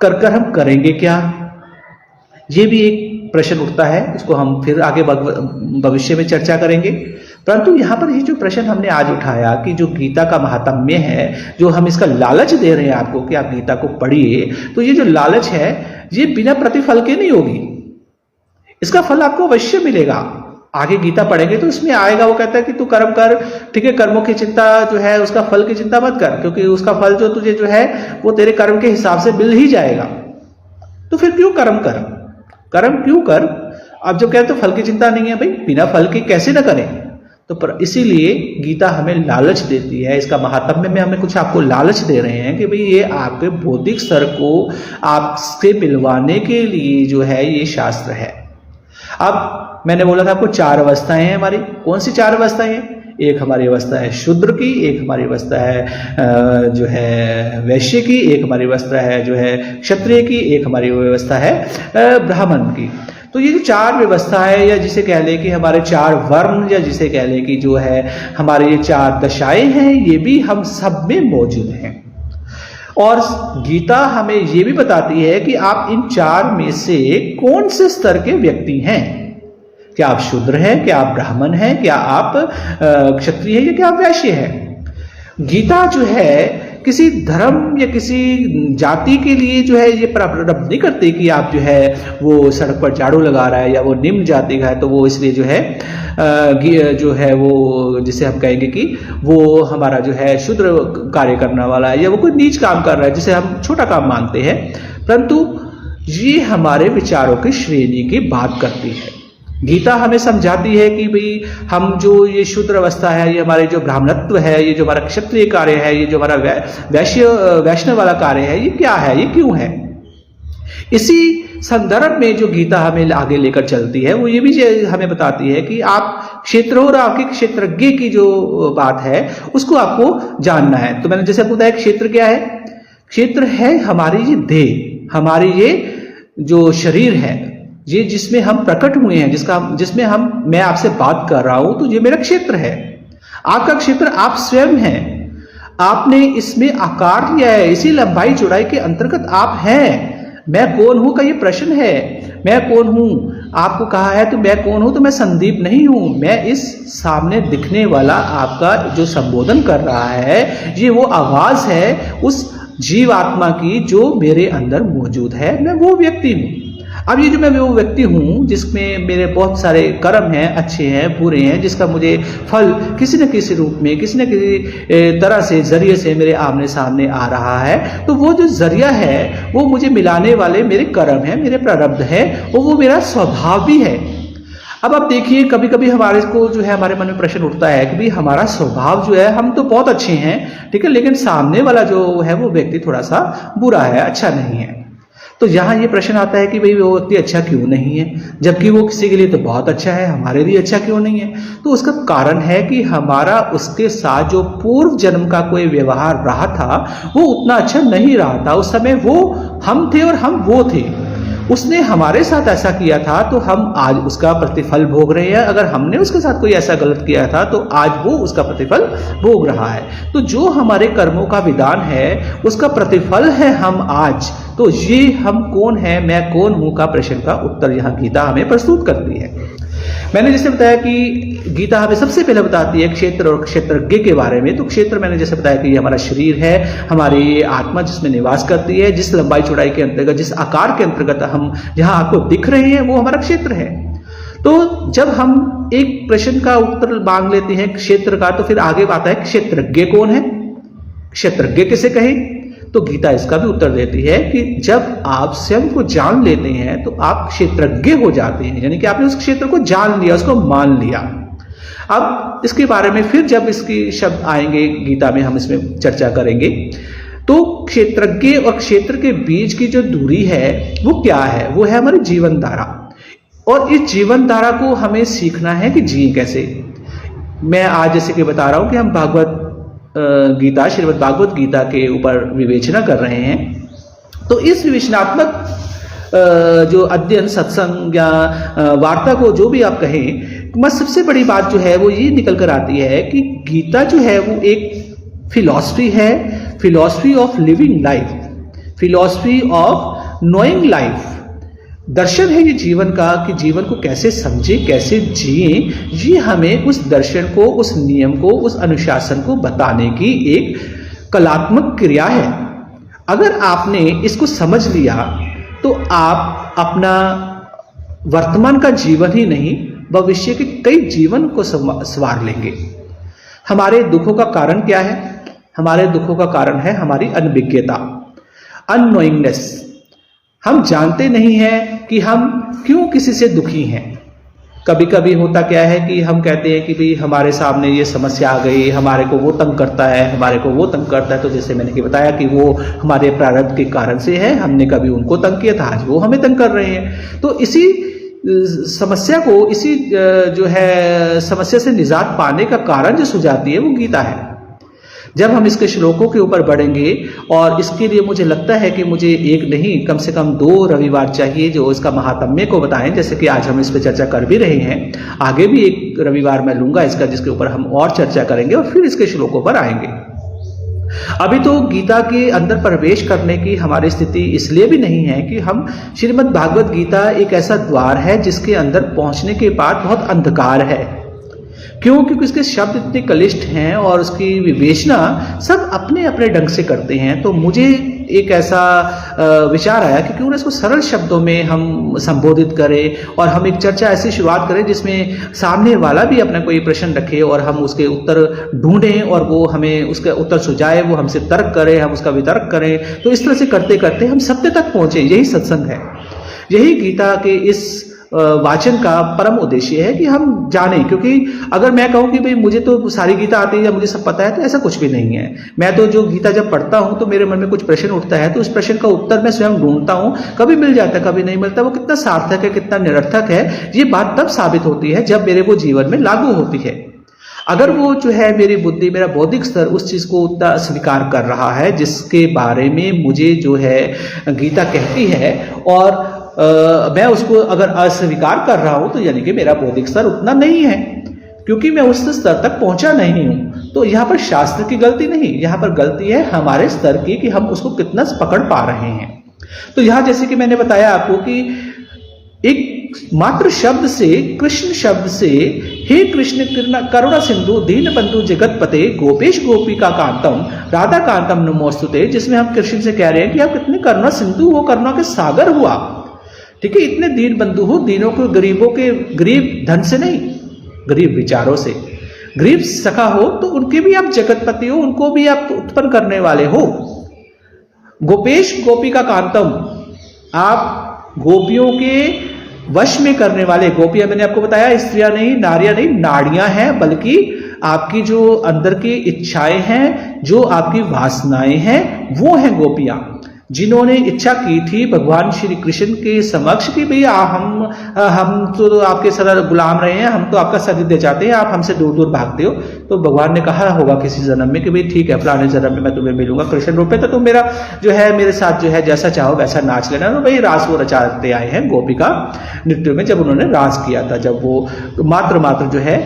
कर कर हम करेंगे क्या, ये भी एक प्रश्न उठता है। इसको हम फिर आगे भविष्य में चर्चा करेंगे। परंतु यहाँ पर ये जो प्रश्न हमने आज उठाया कि जो गीता का महात्म्य है, जो हम इसका लालच दे रहे हैं आपको कि आप गीता को पढ़िए, तो ये जो लालच है ये बिना प्रतिफल के नहीं होगी। इसका फल आपको अवश्य मिलेगा। आगे गीता पढ़ेंगे तो इसमें आएगा, वो कहता है कि तू कर्म कर, ठीक है, कर्मों की चिंता जो है, उसका फल की चिंता मत कर, क्योंकि उसका फल जो तुझे जो है वो तेरे कर्म के हिसाब से मिल ही जाएगा। तो फिर क्यों कर्म कर, कर्म क्यों कर? अब जो कहते फल की चिंता नहीं है, भाई बिना फल के कैसे ना करें? तो पर इसीलिए गीता हमें लालच देती है। इसका महात्म्य में हमें कुछ आपको लालच दे रहे हैं कि भाई ये आपके बौद्धिक स्तर को आपसे मिलवाने के लिए जो है ये शास्त्र है। अब मैंने बोला था आपको 4 अवस्थाएं हैं हमारी। कौन सी 4 अवस्थाएं हैं? एक हमारी अवस्था है शूद्र की, एक हमारी अवस्था है जो है वैश्य की, एक हमारी अवस्था है जो है क्षत्रिय की, एक हमारी व्यवस्था है ब्राह्मण की। तो ये जो 4 व्यवस्था है, या जिसे कह ले कि हमारे 4 वर्ण, या जिसे कह ले कि जो है हमारे ये 4 दशाएं हैं, ये भी हम सब में मौजूद हैं। और गीता हमें ये भी बताती है कि आप इन 4 में से कौन से स्तर के व्यक्ति हैं। क्या आप शूद्र हैं, क्या आप ब्राह्मण हैं, क्या आप क्षत्रिय हैं, या क्या आप वैश्य हैं। गीता जो है किसी धर्म या किसी जाति के लिए जो है ये प्रारंभ नहीं करती कि आप जो है वो सड़क पर झाड़ू लगा रहा है, या वो निम्न जाति का है तो वो इसलिए जो है वो जिसे हम कहेंगे कि वो हमारा जो है शूद्र कार्य करने वाला है, या वो कोई नीच काम कर रहा है जिसे हम छोटा काम मानते हैं। परंतु ये हमारे विचारों की श्रेणी की बात करती है। गीता हमें समझाती है कि भाई हम जो ये शूद्र अवस्था है, ये हमारे जो ब्राह्मणत्व है, ये जो हमारा क्षत्रिय कार्य है, ये जो हमारा वैष्णव वाला कार्य है, ये क्या है, ये क्यों है। इसी संदर्भ में जो गीता हमें आगे लेकर चलती है, वो ये भी हमें बताती है कि आप क्षेत्र और आपके क्षेत्रज्ञ की जो बात है उसको आपको जानना है। तो मैंने जैसे बताया क्षेत्र क्या है, क्षेत्र है हमारी ये देह, हमारी ये जो शरीर है, ये जिसमें हम प्रकट हुए हैं, जिसमें मैं आपसे बात कर रहा हूं, तो ये मेरा क्षेत्र है। आपका क्षेत्र आप स्वयं हैं। आपने इसमें आकार लिया है, इसी लंबाई चौड़ाई के अंतर्गत आप हैं। मैं कौन हूं का ये प्रश्न है। मैं कौन हूं आपको कहा है, तो मैं कौन हूं, तो मैं संदीप नहीं हूं। मैं इस सामने दिखने वाला आपका जो संबोधन कर रहा है, ये वो आवाज है उस जीवात्मा की जो मेरे अंदर मौजूद है। मैं वो व्यक्ति हूं। अब ये जो मैं वो व्यक्ति हूँ जिसमें मेरे बहुत सारे कर्म हैं, अच्छे हैं, बुरे हैं, जिसका मुझे फल किसी न किसी रूप में, किसी न किसी तरह से, जरिए से मेरे आमने सामने आ रहा है, तो वो जो जरिया है वो मुझे मिलाने वाले मेरे कर्म है, मेरे प्रारब्ध है, और वो मेरा स्वभाव भी है। अब आप देखिए, कभी कभी हमारे को जो है, हमारे मन में प्रश्न उठता है कि भाई हमारा स्वभाव जो है, हम तो बहुत अच्छे हैं, ठीक है, लेकिन सामने वाला जो है वो व्यक्ति थोड़ा सा बुरा है, अच्छा नहीं है। तो यहाँ ये प्रश्न आता है कि भाई वो व्यक्ति अच्छा क्यों नहीं है, जबकि वो किसी के लिए तो बहुत अच्छा है, हमारे लिए अच्छा क्यों नहीं है? तो उसका कारण है कि हमारा उसके साथ जो पूर्व जन्म का कोई व्यवहार रहा था वो उतना अच्छा नहीं रहा था। उस समय वो हम थे और हम वो थे। उसने हमारे साथ ऐसा किया था तो हम आज उसका प्रतिफल भोग रहे हैं। अगर हमने उसके साथ कोई ऐसा गलत किया था तो आज वो उसका प्रतिफल भोग रहा है। तो जो हमारे कर्मों का विधान है उसका प्रतिफल है हम आज। तो ये हम कौन है, मैं कौन हूं का प्रश्न का उत्तर यहाँ गीता हमें प्रस्तुत करती है। मैंने जैसे बताया कि गीता हमें सबसे पहले बताती है क्षेत्र और क्षेत्रज्ञ के बारे में। तो क्षेत्र मैंने जैसे बताया कि ये हमारा शरीर है, हमारी आत्मा जिसमें निवास करती है, जिस लंबाई चौड़ाई के अंतर्गत, जिस आकार के अंतर्गत हम जहां आपको दिख रहे हैं वो हमारा क्षेत्र है। तो जब हम एक प्रश्न का उत्तर मांग लेते हैं क्षेत्र का, तो फिर आगे आता है क्षेत्रज्ञ कौन है, क्षेत्रज्ञ किसे कहें? तो गीता इसका भी उत्तर देती है कि जब आप स्वयं को जान लेते हैं तो आप क्षेत्रज्ञ हो जाते हैं, यानी कि आपने उस क्षेत्र को जान लिया, उसको मान लिया। अब इसके बारे में फिर जब इसकी शब्द आएंगे गीता में, हम इसमें चर्चा करेंगे। तो क्षेत्रज्ञ और क्षेत्र के बीच की जो दूरी है वो क्या है? वो है हमारी जीवन धारा। और इस जीवन धारा को हमें सीखना है कि जिए कैसे। मैं आज जैसे कि बता रहा हूं कि हम भागवत गीता, श्रीमद् भागवत गीता के ऊपर विवेचना कर रहे हैं। तो इस विवेचनात्मक जो अध्ययन, सत्संग या वार्ता को जो भी आप कहें, बस सबसे बड़ी बात जो है वो ये निकल कर आती है कि गीता जो है वो एक फिलॉसफी है, philosophy of living life, philosophy of knowing life. दर्शन है ये जीवन का कि जीवन को कैसे समझे, कैसे जिए। ये हमें उस दर्शन को, उस नियम को, उस अनुशासन को बताने की एक कलात्मक क्रिया है। अगर आपने इसको समझ लिया तो आप अपना वर्तमान का जीवन ही नहीं, भविष्य के कई जीवन को संवार लेंगे। हमारे दुखों का कारण क्या है? हमारे दुखों का कारण है हमारी अनभिज्ञता, अननोइंगनेस। हम जानते नहीं हैं कि हम क्यों किसी से दुखी हैं। कभी कभी होता क्या है कि हम कहते हैं कि भाई हमारे सामने ये समस्या आ गई, हमारे को वो तंग करता है, हमारे को वो तंग करता है। तो जैसे मैंने बताया कि वो हमारे प्रारब्ध के कारण से है, हमने कभी उनको तंग किया था, आज वो हमें तंग कर रहे हैं। तो इसी समस्या को, इसी जो है समस्या से निजात पाने का कारण जो सुझाती है वो गीता है। जब हम इसके श्लोकों के ऊपर बढ़ेंगे, और इसके लिए मुझे लगता है कि मुझे एक नहीं, कम से कम 2 रविवार चाहिए जो इसका महात्म्य को बताएं, जैसे कि आज हम इस पर चर्चा कर भी रहे हैं। आगे भी एक रविवार मैं लूंगा इसका, जिसके ऊपर हम और चर्चा करेंगे और फिर इसके श्लोकों पर आएंगे। अभी तो गीता के अंदर प्रवेश करने की हमारी स्थिति इसलिए भी नहीं है कि हम, श्रीमद् भागवत गीता एक ऐसा द्वार है जिसके अंदर पहुंचने के बाद बहुत अंधकार है। क्यों? क्योंकि उसके शब्द इतने क्लिष्ट हैं और उसकी विवेचना सब अपने अपने ढंग से करते हैं। तो मुझे एक ऐसा विचार आया कि क्यों ना इसको सरल शब्दों में हम संबोधित करें और हम एक चर्चा ऐसी शुरुआत करें जिसमें सामने वाला भी अपना कोई प्रश्न रखे और हम उसके उत्तर ढूंढें और वो हमें उसका उत्तर सुझाए, वो हमसे तर्क करे, हम उसका वितर्क करें। तो इस तरह से करते करते हम सत्य तक पहुंचे। यही सत्संग है, यही गीता के इस वाचन का परम उद्देश्य है कि हम जानें। क्योंकि अगर मैं कहूं कि भाई मुझे तो सारी गीता आती है या मुझे सब पता है, तो ऐसा कुछ भी नहीं है। मैं तो जो गीता जब पढ़ता हूं तो मेरे मन में कुछ प्रश्न उठता है, तो उस प्रश्न का उत्तर मैं स्वयं ढूंढता हूं। कभी मिल जाता है, कभी नहीं मिलता। वो कितना सार्थक है, कितना निरर्थक है, ये बात तब साबित होती है जब मेरे वो जीवन में लागू होती है। अगर वो जो है मेरी बुद्धि, मेरा बौद्धिक स्तर उस चीज को उतना स्वीकार कर रहा है जिसके बारे में मुझे जो है गीता कहती है, और मैं उसको अगर अस्वीकार कर रहा हूं, तो यानी कि मेरा बौद्धिक स्तर उतना नहीं है, क्योंकि मैं उस स्तर तक पहुंचा नहीं हूं। तो यहाँ पर शास्त्र की गलती नहीं, यहाँ पर गलती है हमारे स्तर की कि हम उसको कितना पकड़ पा रहे हैं। तो यहाँ जैसे कि मैंने बताया आपको कि एक मात्र शब्द से, कृष्ण शब्द से, हे कृष्ण करुणा सिंधु दीन बंधु जगत पते गोपेश गोपिका कांतम राधा कांतम नमोस्तुते, जिसमें हम कृष्ण से कह रहे हैं कि आप कितने करुणा सिंधु हो, करुणा के सागर हुआ। ठीक है, इतने दीन बंधु हो, दीनों को, गरीबों के, गरीब धन से नहीं, गरीब विचारों से, गरीब सखा हो तो उनके भी आप जगतपति हो, उनको भी आप उत्पन्न करने वाले हो। गोपेश गोपिका कांतम, आप गोपियों के वश में करने वाले। गोपियां मैंने आपको बताया स्त्रियां नहीं, नारियां नहीं, नाड़ियां हैं, बल्कि आपकी जो अंदर की इच्छाएं हैं, जो आपकी वासनाएं हैं, वो है गोपियां, जिन्होंने इच्छा की थी भगवान श्री कृष्ण के समक्ष कि भैया हम तो आपके सदा गुलाम रहे हैं, हम तो आपका सानिध्य चाहते हैं, आप हमसे दूर दूर भागते हो। तो भगवान ने कहा होगा किसी जन्म में कि भाई ठीक है, फलाने जन्म में मैं तुम्हें मिलूंगा कृष्ण रूप में, तो तुम मेरा जो है मेरे साथ जो है जैसा चाहो वैसा नाच लेना। तो भाई रास वो रचाते आए हैं गोपिका नृत्य में, जब उन्होंने रास किया था, जब वो मात्र जो है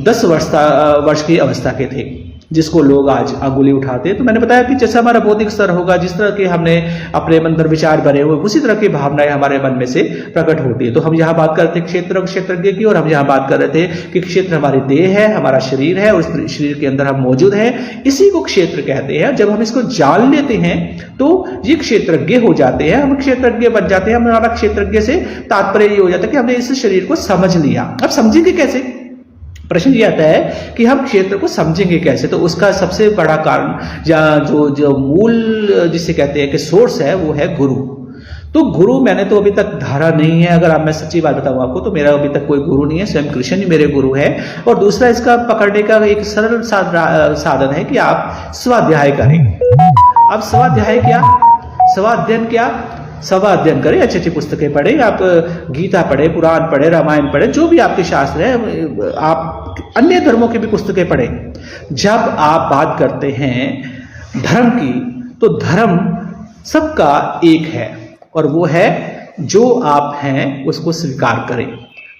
10 वर्ष की अवस्था के थे, जिसको लोग आज अंगुली उठाते हैं। तो मैंने बताया कि जैसा हमारा बौद्धिक स्तर होगा, जिस तरह के हमने अपने अंदर विचार भरे हुए, उसी तरह की भावनाएं हमारे मन में से प्रकट होती है। तो हम यहाँ बात करते थे क्षेत्रज्ञ की, और हम यहाँ बात कर रहे थे कि क्षेत्र हमारी देह है, हमारा शरीर है, और उस शरीर के अंदर हम मौजूद हैं, इसी को क्षेत्र कहते हैं। जब हम इसको जान लेते हैं तो ये क्षेत्रज्ञ हो जाते हैं, हम क्षेत्रज्ञ बन जाते हैं। हमारा क्षेत्रज्ञ से तात्पर्य ये हो जाता है कि हमने इस शरीर को समझ लिया। अब समझेंगे कैसे? प्रश्न ये आता है कि हम क्षेत्र को समझेंगे कैसे? तो उसका सबसे बड़ा कारण या जो मूल जिसे कहते हैं कि सोर्स है, वो है गुरु। तो गुरु मैंने तो अभी तक धारा नहीं है। अगर मैं सच्ची बात बताऊं आपको, तो मेरा अभी तक कोई गुरु नहीं है, स्वयं कृष्ण ही मेरे गुरु है। और दूसरा इसका पकड़ने का एक सरल साधन है कि आप स्वाध्याय करें। अब स्वाध्याय क्या, स्वाध्ययन क्या? स्वाध्ययन करें, अच्छी अच्छी पुस्तकें पढ़ें, आप गीता पढ़ें, पुराण पढ़ें, रामायण पढ़ें, जो भी आपके शास्त्र है, आप अन्य धर्मों की भी पुस्तकें पढ़ें। जब आप बात करते हैं धर्म की, तो धर्म सबका एक है, और वो है जो आप हैं उसको स्वीकार करें,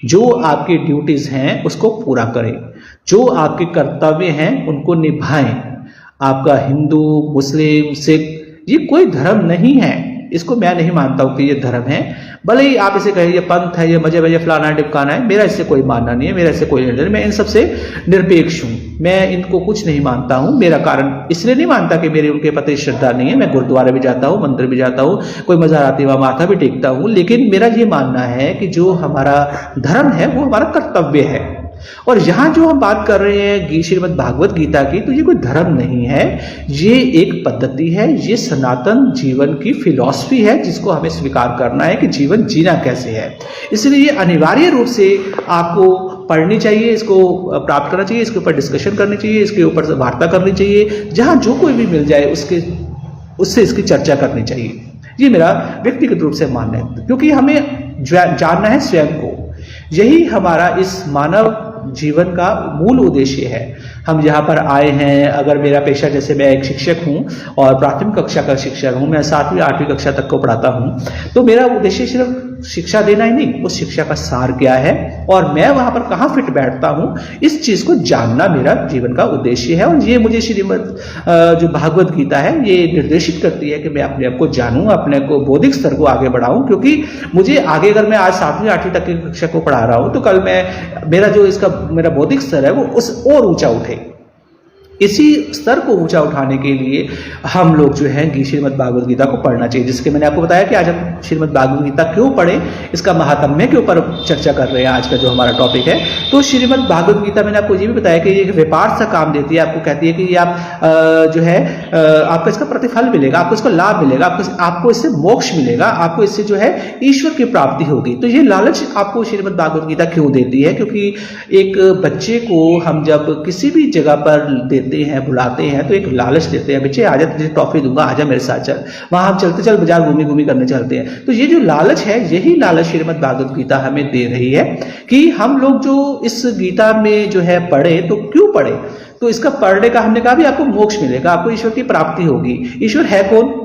जो आपकी ड्यूटीज हैं उसको पूरा करें, जो आपके कर्तव्य हैं उनको निभाएं। आपका हिंदू, मुस्लिम, सिख, ये कोई धर्म नहीं है। इसको मैं नहीं मानता हूं कि ये धर्म है। भले ही आप इसे कहें ये पंथ है, ये मजहब है, ये फलाना ढिमकाना है, मेरा इससे कोई मानना नहीं है, मेरा इससे कोई नहीं। मैं इन सबसे निरपेक्ष हूं, मैं इनको कुछ नहीं मानता हूं। मेरा कारण इसलिए नहीं मानता कि मेरी उनके प्रति श्रद्धा नहीं है। मैं गुरुद्वारे भी जाता हूं, मंदिर भी जाता हूं, कोई मजार आती वहां माथा भी टेकता हूं, लेकिन मेरा ये मानना है कि जो हमारा धर्म है वो हमारा कर्तव्य है। और यहां जो हम बात कर रहे हैं श्रीमद् भागवत गीता की, तो ये कोई धर्म नहीं है, ये एक पद्धति है, ये सनातन जीवन की फिलॉसफी है, जिसको हमें स्वीकार करना है कि जीवन जीना कैसे है। इसलिए ये अनिवार्य रूप से आपको पढ़नी चाहिए, इसको प्राप्त करना चाहिए, इसके ऊपर डिस्कशन करनी चाहिए, इसके ऊपर वार्ता करनी चाहिए, जहां जो कोई भी मिल जाए उससे इसकी चर्चा करनी चाहिए। ये मेरा व्यक्तिगत रूप से मानना है, क्योंकि हमें जानना है स्वयं को। यही हमारा इस मानव जीवन का मूल उद्देश्य है। हम यहाँ पर आए हैं, अगर मेरा पेशा, जैसे मैं एक शिक्षक हूँ और प्राथमिक कक्षा का शिक्षक हूँ, मैं 7वीं 8वीं कक्षा तक को पढ़ाता हूँ, तो मेरा उद्देश्य सिर्फ शिक्षा देना ही नहीं, उस शिक्षा का सार क्या है और मैं वहां पर कहाँ फिट बैठता हूँ, इस चीज को जानना मेरा जीवन का उद्देश्य है। और ये मुझे श्रीमद् जो भागवत गीता है ये निर्देशित करती है कि मैं अपने आप को जानूं, अपने को बौद्धिक स्तर को आगे बढ़ाऊं, क्योंकि मुझे आगे, अगर मैं आज 7वीं 8वीं तक की कक्षा को पढ़ा रहा हूं, तो कल मेरा बौद्धिक स्तर है वो उस और ऊंचा उठे। इसी स्तर को ऊंचा उठाने के लिए हम लोग जो है श्रीमद् भागवत गीता को पढ़ना चाहिए, जिसके मैंने आपको बताया कि आज हम श्रीमद् भागवत गीता क्यों पढ़ें, इसका महात्म्य के ऊपर चर्चा कर रहे हैं। आज का जो हमारा टॉपिक है, तो श्रीमद् भागवत गीता मैंने आपको ये भी बताया कि ये व्यापार सा काम देती है। आपको कहती है कि आप जो है आपको इसका प्रतिफल मिलेगा, आपको इसका लाभ मिलेगा, आपको इससे मोक्ष मिलेगा, आपको इससे जो है ईश्वर की प्राप्ति होगी। तो ये लालच आपको श्रीमद् भागवत गीता क्यों देती है? क्योंकि एक बच्चे को हम जब किसी भी जगह पर हैं, बुलाते हैं, तो एक लालच देते हैं, बच्चे आजा तुझे टॉफी दूंगा, आजा मेरे साथ चल, वहां हम चलते चल बाजार घूमी करने चलते हैं। तो ये जो लालच है, यही लालच श्रीमद् भागवत गीता हमें दे रही है कि हम लोग जो इस गीता में जो है पढ़े, तो क्यों पढ़े? तो इसका पढ़ने का हमने कहा भी आपको मोक्ष मिलेगा, आपको ईश्वर की प्राप्ति होगी। ईश्वर है कौन?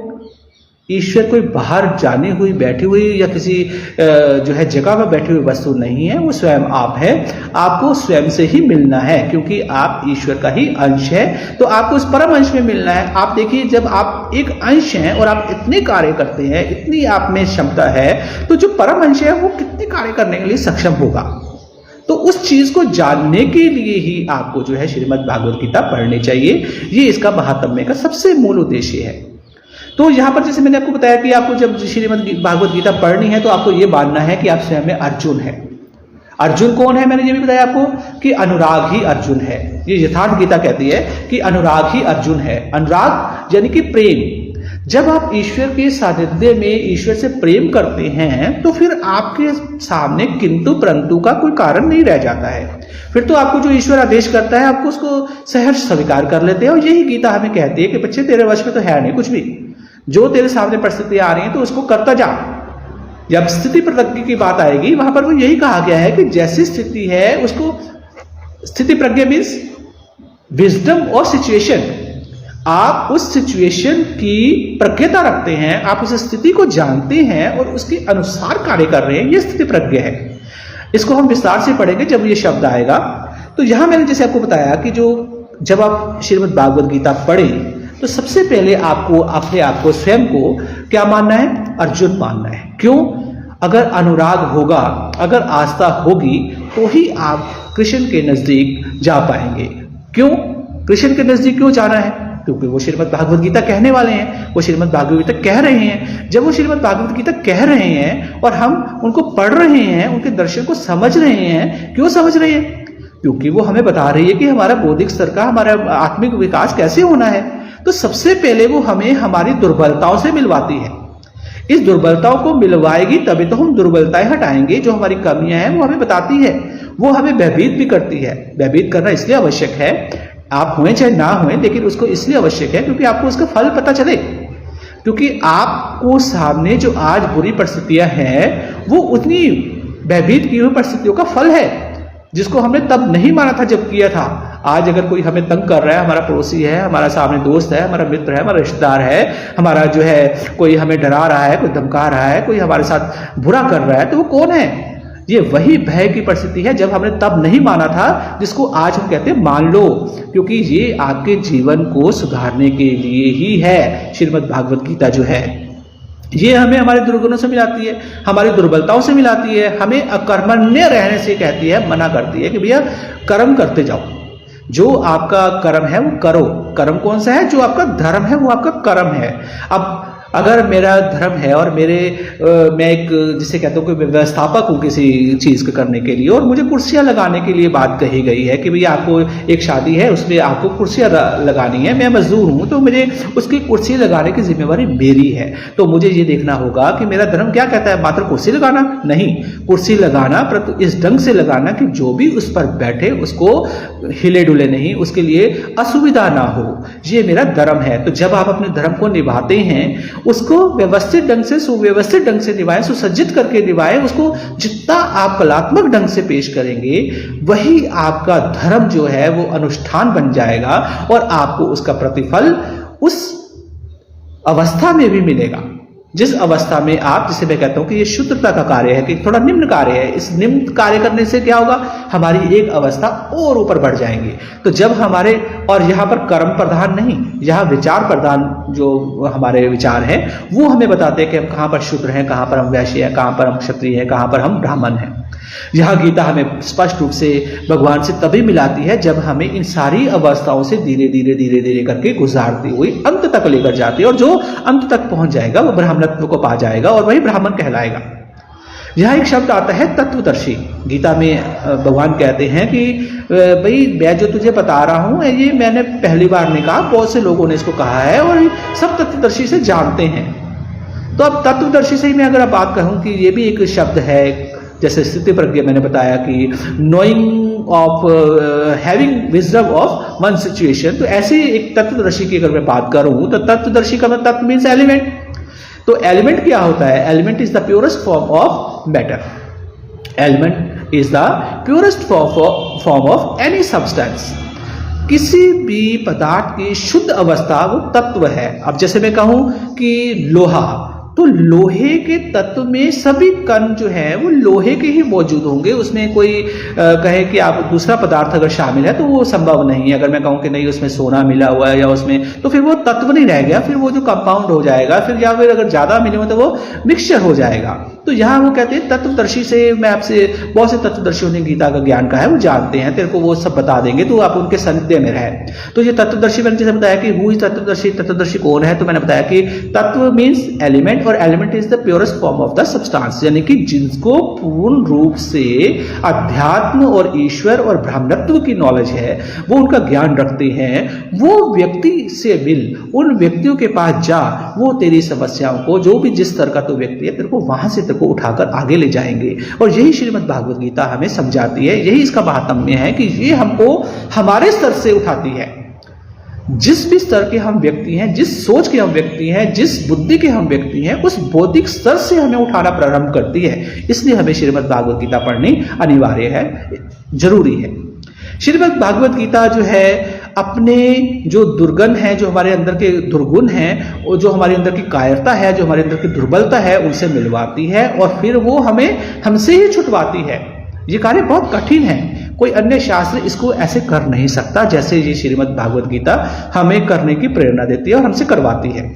ईश्वर कोई बाहर जानी हुई, बैठी हुई या किसी जो है जगह पर बैठी हुई वस्तु नहीं है, वो स्वयं आप है। आपको स्वयं से ही मिलना है, क्योंकि आप ईश्वर का ही अंश है, तो आपको उस परम अंश में मिलना है। आप देखिए, जब आप एक अंश हैं और आप इतने कार्य करते हैं, इतनी आप में क्षमता है, तो जो परम अंश है वो कितने कार्य करने के लिए सक्षम होगा। तो उस चीज को जानने के लिए ही आपको जो है श्रीमद् भागवत गीता पढ़नी चाहिए। ये इसका महात्म्य का सबसे मूल उद्देश्य है। तो यहाँ पर जैसे मैंने आपको बताया कि आपको जब श्रीमद् भागवत गीता पढ़नी है तो आपको ये मानना है कि आप स्वयं में अर्जुन है। अर्जुन कौन है, मैंने ये भी बताया आपको कि अनुराग ही अर्जुन है। ये यथार्थ गीता कहती है कि अनुराग ही अर्जुन है। अनुराग यानी कि प्रेम। जब आप ईश्वर के सानिध्य में ईश्वर से प्रेम करते हैं तो फिर आपके सामने किंतु परंतु का कोई कारण नहीं रह जाता है। फिर तो आपको जो ईश्वर आदेश करता है आपको उसको सहर्ष स्वीकार कर लेते हैं। और यही गीता हमें कहती है कि बच्चे तेरे वश में तो है नहीं कुछ भी, जो तेरे सामने परिस्थितियां आ रही हैं तो उसको करता जा। जब स्थिति प्रज्ञा की बात आएगी वहां पर वो यही कहा गया है कि जैसी स्थिति है उसको, स्थिति प्रज्ञा मीन्स विजडम और सिचुएशन। आप उस सिचुएशन की प्रज्ञता रखते हैं, आप उस स्थिति को जानते हैं और उसके अनुसार कार्य कर रहे हैं, यह स्थिति प्रज्ञा है। इसको हम विस्तार से पढ़ेंगे जब ये शब्द आएगा। तो यहां मैंने जैसे आपको बताया कि जो जब आप श्रीमद् भागवत गीता पढ़ें तो सबसे पहले आपको अपने आप को, स्वयं को क्या मानना है, अर्जुन मानना है। क्यों? अगर अनुराग होगा, अगर आस्था होगी तो ही आप कृष्ण के नजदीक जा पाएंगे। क्यों कृष्ण के नजदीक क्यों जाना है? क्योंकि वो श्रीमद् भागवत गीता कहने वाले हैं, वो श्रीमद् भागवत गीता कह रहे हैं। जब वो श्रीमद् भागवत गीता कह रहे हैं और हम उनको पढ़ रहे हैं, उनके दर्शन को समझ रहे हैं, क्यों समझ रहे हैं? क्योंकि वो हमें बता रही है कि हमारा बौद्धिक स्तर का, हमारा आत्मिक विकास कैसे होना है। तो सबसे पहले वो हमें हमारी दुर्बलताओं से मिलवाती है। इस दुर्बलताओं को मिलवाएगी तभी तो हम दुर्बलताएं हटाएंगे। जो हमारी कमियां हैं वो हमें बताती है, वो हमें भयभीत भी करती है। भयभीत करना इसलिए आवश्यक है, आप हुए चाहे ना हुए, लेकिन उसको इसलिए आवश्यक है क्योंकि आपको उसका फल पता चले। क्योंकि आपको सामने जो आज बुरी परिस्थितियां हैं वो उतनी भयभीत की हुई परिस्थितियों का फल है, जिसको हमने तब नहीं माना था जब किया था। आज अगर कोई हमें तंग कर रहा है, हमारा पड़ोसी है, हमारा सामने दोस्त है, हमारा मित्र है, हमारा रिश्तेदार है, हमारा जो है कोई हमें डरा रहा है, कोई धमका रहा है, कोई हमारे साथ बुरा कर रहा है, तो वो कौन है? ये वही भय की परिस्थिति है जब हमने तब नहीं माना था, जिसको आज हम कहते हैं मान लो। क्योंकि ये आपके जीवन को सुधारने के लिए ही है। श्रीमद् भागवत गीता जो है ये हमें हमारे दुर्गुणों से मिलाती है, हमारी दुर्बलताओं से मिलाती है, हमें अकर्मण्य रहने से कहती है, मना करती है कि भैया कर्म करते जाओ। जो आपका कर्म है वो करो। कर्म कौन सा है? जो आपका धर्म है वो आपका कर्म है। अब अगर मेरा धर्म है और मैं एक जिसे कहता हूँ कि व्यवस्थापक हूँ किसी चीज को करने के लिए, और मुझे कुर्सियां लगाने के लिए बात कही गई है कि भैया आपको एक शादी है उसमें आपको कुर्सियां लगानी है, मैं मजदूर हूँ तो मुझे उसकी कुर्सी लगाने की जिम्मेवारी मेरी है। तो मुझे ये देखना होगा कि मेरा धर्म क्या कहता है, मात्र कुर्सी लगाना नहीं, कुर्सी लगाना परंतु इस ढंग से लगाना कि जो भी उस पर बैठे उसको हिले डुले नहीं, उसके लिए असुविधा ना हो। ये मेरा धर्म है। तो जब आप अपने धर्म को निभाते हैं, उसको व्यवस्थित ढंग से, सुव्यवस्थित ढंग से निभाएं, सुसज्जित करके निभाएं, उसको जितना आप कलात्मक ढंग से पेश करेंगे वही आपका धर्म जो है वो अनुष्ठान बन जाएगा और आपको उसका प्रतिफल उस अवस्था में भी मिलेगा जिस अवस्था में आप, जिसे मैं कहता हूं कि ये शुद्धता का कार्य है, कि थोड़ा निम्न कार्य है। इस निम्न कार्य करने से क्या होगा, हमारी एक अवस्था और ऊपर बढ़ जाएंगे। तो जब हमारे, और यहाँ पर कर्म प्रधान नहीं, यहाँ विचार प्रधान जो हमारे विचार हैं वो हमें बताते हैं कि हम कहाँ पर शूद्र हैं, कहाँ पर हम वैश्य हैं, कहाँ पर हम क्षत्रिय हैं, कहाँ पर हम ब्राह्मण हैं। यह गीता हमें स्पष्ट रूप से भगवान से तभी मिलाती है जब हमें इन सारी अवस्थाओं से धीरे धीरे धीरे धीरे करके गुजारती हुई अंत तक लेकर जाती है, और जो अंत तक पहुंच जाएगा वो ब्राह्मणत्व को पा जाएगा और वही ब्राह्मण कहलाएगा। यह एक शब्द आता है तत्वदर्शी। गीता में भगवान कहते हैं कि भाई मैं जो तुझे बता रहा हूं ये मैंने पहली बार नहीं कहा, बहुत से लोगों ने इसको कहा है और सब तत्वदर्शी से जानते हैं। तो अब तत्वदर्शी से ही मैं अगर बात कहूं कि ये भी एक शब्द है, जैसे स्थिति प्रज्ञा मैंने बताया कि knowing of having wisdom of one situation, तो ऐसे एक तत्वदर्शी की अगर मैं बात करूं तो तत्वदर्शी का मतलब तत्व मीन्स एलिमेंट। तो एलिमेंट क्या होता है? Element is the purest form of matter. Element is the purest form of any substance. किसी भी पदार्थ की शुद्ध अवस्था वो तत्व है। अब जैसे मैं कहूं कि लोहा, तो लोहे के तत्व में सभी कण जो है वो लोहे के ही मौजूद होंगे। उसमें कोई कहे कि आप दूसरा पदार्थ अगर शामिल है तो वो संभव नहीं है। अगर मैं कहूँ कि नहीं उसमें सोना मिला हुआ है या उसमें, तो फिर वो तत्व नहीं रह गया, फिर वो जो कंपाउंड हो जाएगा, फिर या फिर अगर ज्यादा मिले हो तो वो मिक्सचर हो जाएगा। तो यहाँ वो कहते हैं तत्वदर्शी से, मैं आपसे, बहुत से तत्वदर्शियों ने गीता का ज्ञान कहा है, वो जानते हैं, तेरे को वो सब बता देंगे, तो आप उनके सानिध्य में रहे। तो ये तत्वदर्शी, मैंने जैसे बताया कि हु इज तत्वदर्शी, तत्वदर्शी कौन है, तो मैंने बताया कि तत्व मीन्स एलिमेंट, और element is the purest form of the substance, यानी कि जिनको पूर्ण रूप से अध्यात्म और ईश्वर और ब्रह्मत्व की नॉलेज है, वो उनका ज्ञान रखते हैं, वो व्यक्ति से मिल, उन व्यक्तियों के पास जा, वो तेरी समस्याओं को, जो भी जिस स्तर का तो व्यक्ति है, तेरे को वहां से को उठाकर आगे ले जाएंगे। और यही श्रीमद् भागवत गीता हमें समझाती है, यही इसका महात्म्य है कि ये हमको हमारे स्तर से उठाती है। जिस भी स्तर के हम व्यक्ति हैं, जिस सोच के हम व्यक्ति हैं, जिस बुद्धि के हम व्यक्ति हैं, उस बौद्धिक स्तर से हमें उठाना प्रारंभ करती है। इसलिए हमें श्रीमद् भागवत गीता पढ़नी अनिवार्य है, जरूरी है। श्रीमद् भागवत गीता जो है अपने जो दुर्गुण है, जो हमारे अंदर के दुर्गुण हैं, और जो हमारे अंदर की कायरता है, जो हमारे अंदर की दुर्बलता है, उनसे मिलवाती है, और फिर वो हमें हमसे ही छुटवाती है। ये कार्य बहुत कठिन है, कोई अन्य शास्त्र इसको ऐसे कर नहीं सकता जैसे ये श्रीमद् भागवत गीता हमें करने की प्रेरणा देती है और हमसे करवाती है।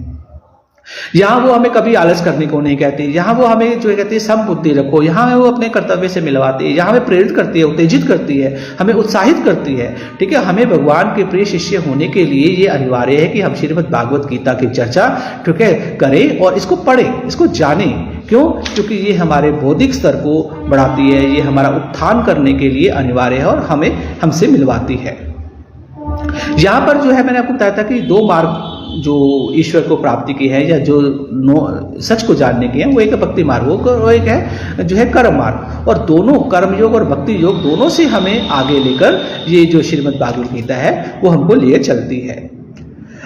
यहां वो हमें कभी आलस करने को नहीं कहती, यहां वो हमें जो कहती है सम बुद्धि रखो, यहां वो अपने कर्तव्य से मिलवाती है, यहां हमें प्रेरित करती है, उत्तेजित करती है, हमें उत्साहित करती है। ठीक है, हमें भगवान के प्रिय शिष्य होने के लिए ये अनिवार्य है कि हम श्रीमद् भागवत गीता की चर्चा, ठीक है, करें और इसको पढ़ें, इसको जानें। क्यों? क्योंकि ये हमारे बौद्धिक स्तर को बढ़ाती है, ये हमारा उत्थान करने के लिए अनिवार्य है और हमें हमसे मिलवाती है। यहां पर जो है मैंने आपको बताया था कि दो मार्ग जो ईश्वर को प्राप्ति की है, या जो सच को जानने की है, वो एक है भक्ति मार्ग और एक है जो है कर्म मार्ग। और दोनों कर्म योग और भक्ति योग दोनों से हमें आगे लेकर ये जो श्रीमद् भागवत गीता है वो हमको लिए चलती है।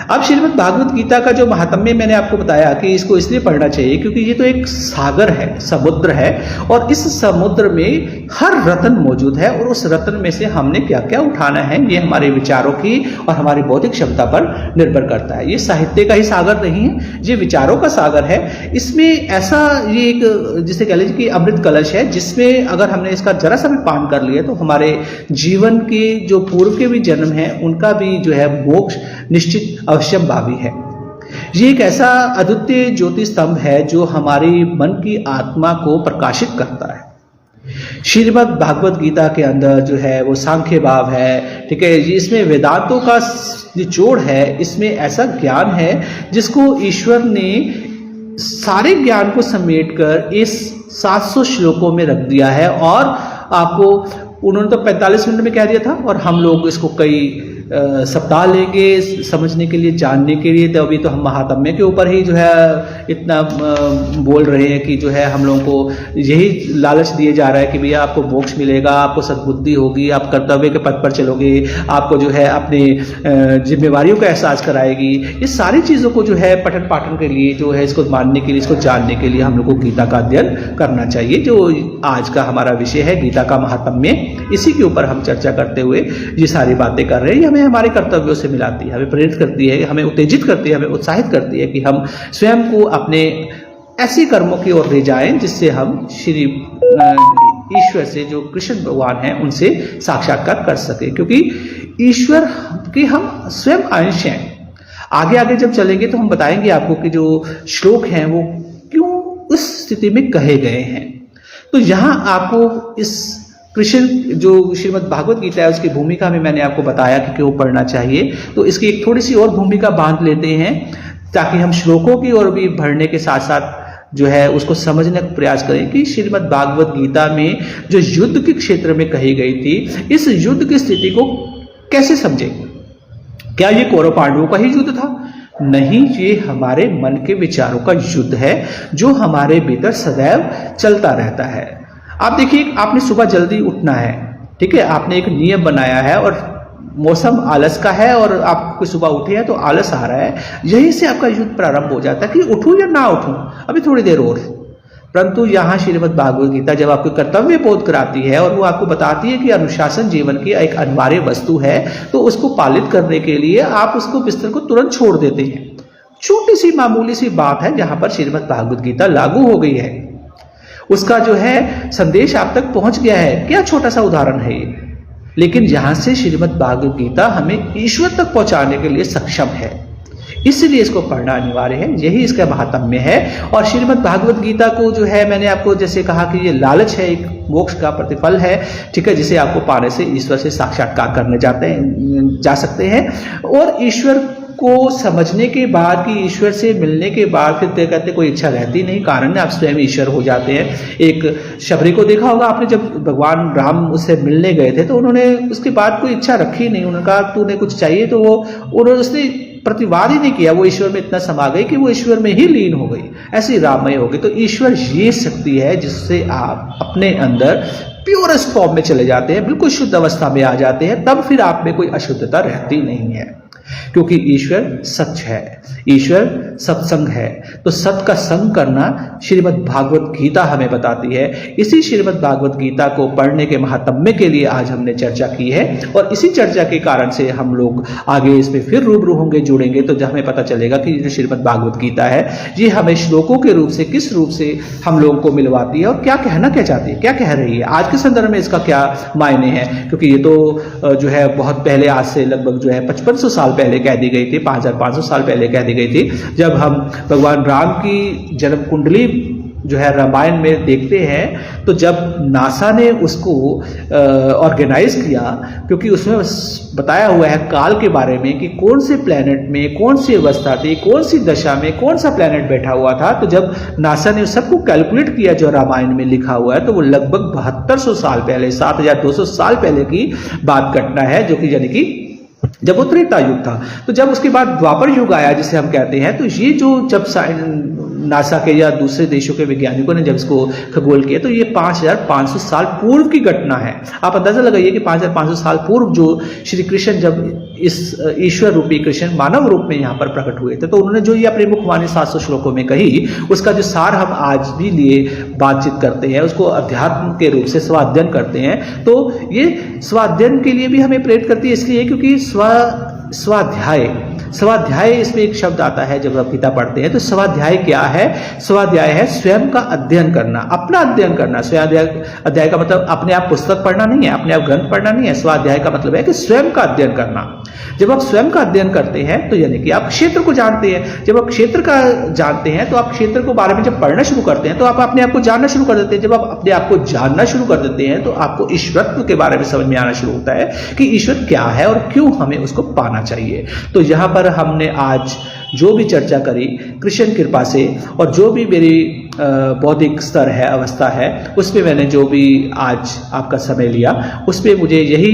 अब श्रीमद् भागवत गीता का जो महात्म्य मैंने आपको बताया कि इसको इसलिए पढ़ना चाहिए क्योंकि ये तो एक सागर है, समुद्र है, और इस समुद्र में हर रत्न मौजूद है, और उस रत्न में से हमने क्या क्या उठाना है ये हमारे विचारों की और हमारी बौद्धिक क्षमता पर निर्भर करता है। ये साहित्य का ही सागर नहीं है, ये विचारों का सागर है। इसमें ऐसा ये एक जिसे कह लीजिए कि अमृत कलश है, जिसमें अगर हमने इसका जरा सा भी पान कर लिया तो हमारे जीवन के जो पूर्व के भी जन्म है उनका भी जो है मोक्ष निश्चित अवश्यम भावी है। ये एक ऐसा अद्वितीय ज्योति स्तंभ है जो हमारी मन की आत्मा को प्रकाशित करता है। श्रीमद् भागवत गीता के अंदर जो है वो सांख्य भाव है, ठीक है, इसमें वेदांतों का निचोड़ है, इसमें ऐसा ज्ञान है जिसको ईश्वर ने सारे ज्ञान को समेटकर इस 700 श्लोकों में रख दिया है। और आपको उन्होंने तो 45 मिनट में कह दिया था, और हम लोग इसको कई सप्ताह लेंगे समझने के लिए, जानने के लिए। तो अभी तो हम महात्म्य के ऊपर ही जो है इतना बोल रहे हैं कि जो है हम लोगों को यही लालच दिए जा रहा है कि भैया आपको मोक्ष मिलेगा, आपको सद्बुद्धि होगी, आप कर्तव्य के पथ पर चलोगे, आपको जो है अपनी जिम्मेवारियों का एहसास कराएगी। ये सारी चीज़ों को जो है पठन पाठन के लिए जो है, इसको मानने के लिए, इसको जानने के लिए हम लोग को गीता का अध्ययन करना चाहिए, जो आज का हमारा विषय है गीता का महात्म्य। इसी के ऊपर हम चर्चा करते हुए ये सारी बातें कर रहे हैं। हमें हमारे कर्तव्यों से मिलाती है, हमें प्रेरित करती है, हमें उत्तेजित करती है, हमें उत्साहित करती है कि हम स्वयं को अपने ऐसे कर्मों की ओर ले जाएं जिससे हम श्री ईश्वर से, जो कृष्ण भगवान हैं, उनसे साक्षात्कार कर सके, क्योंकि ईश्वर के हम स्वयं अंश हैं। आगे आगे जब चलेंगे तो हम बताएंगे आपको कि जो श्लोक हैं वो क्यों उस स्थिति में कहे गए हैं। तो यहां आपको इस कृष्ण जो श्रीमद् भागवत गीता है उसकी भूमिका में मैंने आपको बताया कि क्यों पढ़ना चाहिए। तो इसकी एक थोड़ी सी और भूमिका बांध लेते हैं ताकि हम श्लोकों की ओर भी बढ़ने के साथ साथ जो है उसको समझने का प्रयास करें कि श्रीमद् भागवत गीता में जो युद्ध के क्षेत्र में कही गई थी, इस युद्ध की स्थिति को कैसे समझे। क्या ये कौरव पांडवों का ही युद्ध था? नहीं, ये हमारे मन के विचारों का युद्ध है जो हमारे भीतर सदैव चलता रहता है। आप देखिए, आपने सुबह जल्दी उठना है, ठीक है, आपने एक नियम बनाया है और मौसम आलस का है और आप सुबह उठे हैं तो आलस आ रहा है, यहीं से आपका युद्ध प्रारंभ हो जाता है कि उठूं या ना उठूं, अभी थोड़ी देर और। परंतु यहाँ श्रीमद् भागवत गीता जब आपको कर्तव्य बोध कराती है और वो आपको बताती है कि अनुशासन जीवन की एक अनिवार्य वस्तु है, तो उसको पालित करने के लिए आप उसको बिस्तर को तुरंत छोड़ देते हैं। छोटी सी मामूली सी बात है जहां पर श्रीमद् भागवत गीता लागू हो गई है, उसका जो है संदेश आप तक पहुंच गया है। क्या छोटा सा उदाहरण है ये, लेकिन यहां से श्रीमद् भागवत गीता हमें ईश्वर तक पहुंचाने के लिए सक्षम है। इसलिए इसको पढ़ना अनिवार्य है, यही इसका महात्म्य है। और श्रीमद् भागवत गीता को जो है, मैंने आपको जैसे कहा कि ये लालच है, एक मोक्ष का प्रतिफल है, ठीक है, जिसे आपको पाने से ईश्वर से साक्षात्कार करने जा सकते हैं। और ईश्वर को समझने के बाद, कि ईश्वर से मिलने के बाद फिर कहते कोई इच्छा रहती नहीं, कारण आप स्वयं ईश्वर हो जाते हैं। एक शबरी को देखा होगा आपने, जब भगवान राम उससे मिलने गए थे तो उन्होंने उसके बाद कोई इच्छा रखी नहीं, उन्होंने कहा तूने कुछ चाहिए, तो उसने प्रतिवाद ही नहीं किया, वो ईश्वर में इतना समा गई कि वो ईश्वर में ही लीन हो गई, ऐसी राममय हो गई। तो ईश्वर ये शक्ति है जिससे आप अपने अंदर प्योरेस्ट फॉर्म में चले जाते हैं, बिल्कुल शुद्ध अवस्था में आ जाते हैं, तब फिर आप में कोई अशुद्धता रहती नहीं है, क्योंकि ईश्वर सच है, ईश्वर सत्संग है। तो सत का संग करना श्रीमद् भागवत गीता हमें बताती है। इसी श्रीमद् भागवत गीता को पढ़ने के महात्म्य के लिए आज हमने चर्चा की है, और इसी चर्चा के कारण से हम लोग आगे इसमें फिर रूबरू होंगे, जुड़ेंगे, तो हमें पता चलेगा कि जो श्रीमद् भागवत गीता है ये हमें श्लोकों के रूप से किस रूप से हम लोगों को मिलवाती है, और क्या कहना क्या चाहती है, क्या कह रही है, आज के संदर्भ में इसका क्या मायने हैं। क्योंकि ये तो जो है बहुत पहले, आज से लगभग जो है 5500 साल पहले कह दी गई थी, 5500 साल पहले कह दी गई थी, जब हम भगवान राम की जन्म कुंडली जो है रामायण में देखते हैं। तो जब नासा ने उसको ऑर्गेनाइज किया, क्योंकि उसमें बताया हुआ है काल के बारे में कि कौन से प्लेनेट में कौन सी अवस्था थी, कौन सी दशा में कौन सा प्लेनेट बैठा हुआ था, तो जब नासा ने सबको कैलकुलेट किया जो रामायण में लिखा हुआ है, तो वो लगभग 7200 साल पहले, 7200 साल पहले की बात घटना है, जो कि यानी कि जब वो त्रेता युग था। तो जब उसके बाद द्वापर युग आया जिसे हम कहते हैं, तो ये जो जब नासा के या दूसरे देशों के वैज्ञानिकों ने जब इसको खगोल किया, तो ये 5500 साल पूर्व की घटना है। आप अंदाजा लगाइए कि 5500 साल पूर्व जो श्री कृष्ण जब इस ईश्वर रूपी कृष्ण मानव रूप में यहाँ पर प्रकट हुए थे, तो उन्होंने जो ये अपनी मुखवाणी 700 श्लोकों में कही, उसका जो सार हम आज भी लिए बातचीत करते हैं, उसको अध्यात्म के रूप से स्वाध्ययन करते हैं। तो ये स्वाध्ययन के लिए भी हमें प्रेरित करती है, इसलिए क्योंकि स्वाध्याय इसमें एक शब्द आता है जब आप गीता पढ़ते हैं। तो स्वाध्याय क्या है? स्वाध्याय है स्वयं का अध्ययन करना, अपना अध्ययन करना। अध्याय का मतलब अपने आप पुस्तक पढ़ना नहीं है, अपने आप ग्रंथ पढ़ना नहीं है। स्वाध्याय का मतलब है कि स्वयं का अध्ययन करना। जब आप स्वयं का अध्ययन करते हैं तो यानी कि आप क्षेत्र को जानते हैं। जब आप क्षेत्र का जानते हैं तो आप क्षेत्र के बारे में जब पढ़ना शुरू करते हैं तो आप अपने आप को जानना शुरू कर देते हैं। जब आप अपने आप को जानना शुरू कर देते हैं तो आपको ईश्वरत्व के बारे में समझ में आना शुरू होता है कि ईश्वर क्या है और क्यों हमें उसको पाना चाहिए। तो यहाँ पर हमने आज जो भी चर्चा करी कृष्ण कृपा से, और जो भी मेरी बौद्धिक स्तर है, अवस्था है, उसमें मैंने जो भी आज आपका समय लिया, उसमें मुझे यही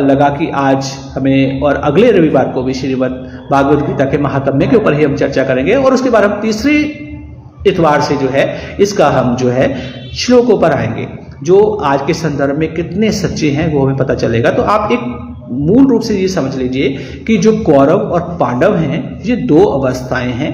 लगा कि आज हमें और अगले रविवार को भी श्रीमद् भागवत गीता के महात्म्य के ऊपर ही हम चर्चा करेंगे, और उसके बाद हम तीसरे इतवार से जो है इसका हम जो है श्लोकों पर आएंगे जो आज के संदर्भ में कितने सच्चे हैं वो हमें पता चलेगा। तो आप एक मूल रूप से ये समझ लीजिए कि जो कौरव और पांडव हैं ये दो अवस्थाएं हैं।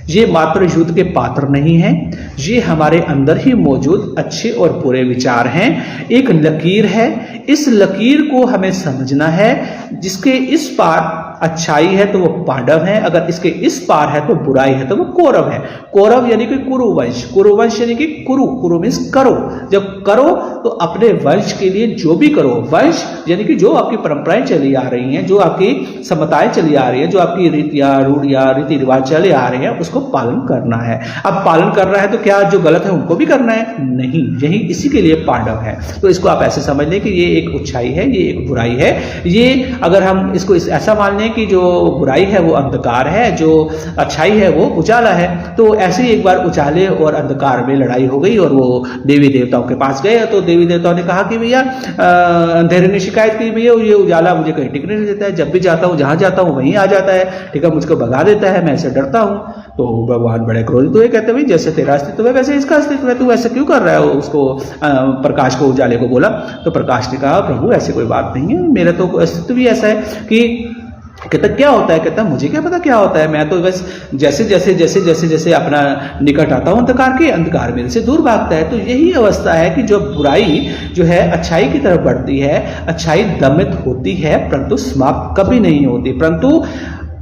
ये मात्र युद्ध के पात्र नहीं हैं, ये हमारे अंदर ही मौजूद अच्छे और बुरे विचार हैं। एक लकीर है, इस लकीर को हमें समझना है। जिसके इस पार अच्छाई है तो वो पांडव है, अगर इसके इस पार है तो बुराई है तो वो कौरव है। कौरव यानी कि कुरुवंश, कुरुवंश यानी कि कुरु मीन्स करो। जब करो तो अपने वंश के लिए जो भी करो, वंश यानी कि जो आपकी परंपराएं चली आ रही हैं, जो आपकी समताएं चली आ रही हैं, जो आपकी रीतियां रूढ़ियां रीति रिवाज चले आ रहे हैं, उसको पालन करना है। अब पालन करना है तो क्या जो गलत है उनको भी करना है? नहीं, यही इसी के लिए पांडव है। तो इसको आप ऐसे समझ लें कि ये एक अच्छाई है, ये एक बुराई है। ये अगर हम इसको ऐसा मान लें कि जो बुराई है वो अंधकार है, जो अच्छाई है वो उजाला है, तो ऐसे ही एक बार उजाले और अंधकार में लड़ाई हो गई और वो देवी देवताओं के पास गए। तो देवी देवताओं ने कहा कि भैया, अंधेरे ने शिकायत की, भैया ये उजाला मुझे कहीं टिकने नहीं देता है, जब भी जाता हूँ, जहां जाता हूँ वहीं आ जाता है, ठीक है, मुझको भगा देता है, मैं ऐसे डरता हूँ। तो भगवान बड़े क्रोधित हुए, कहते भाई जैसे तेरा अस्तित्व है वैसे इसका अस्तित्व है, तू ऐसे क्यों कर रहा है? उसको प्रकाश को, उजाले को बोला। तो प्रकाश ने कहा प्रभु ऐसी कोई बात नहीं है, मेरा तो अस्तित्व भी ऐसा है कि कहता क्या होता है? कहता मुझे क्या पता क्या होता है, मैं तो बस जैसे जैसे जैसे जैसे जैसे अपना निकट आता हूं अंधकार के, अंधकार मेरे से दूर भागता है। तो यही अवस्था है कि जो बुराई जो है अच्छाई की तरफ बढ़ती है, अच्छाई दमित होती है परंतु समाप्त कभी नहीं होती, परंतु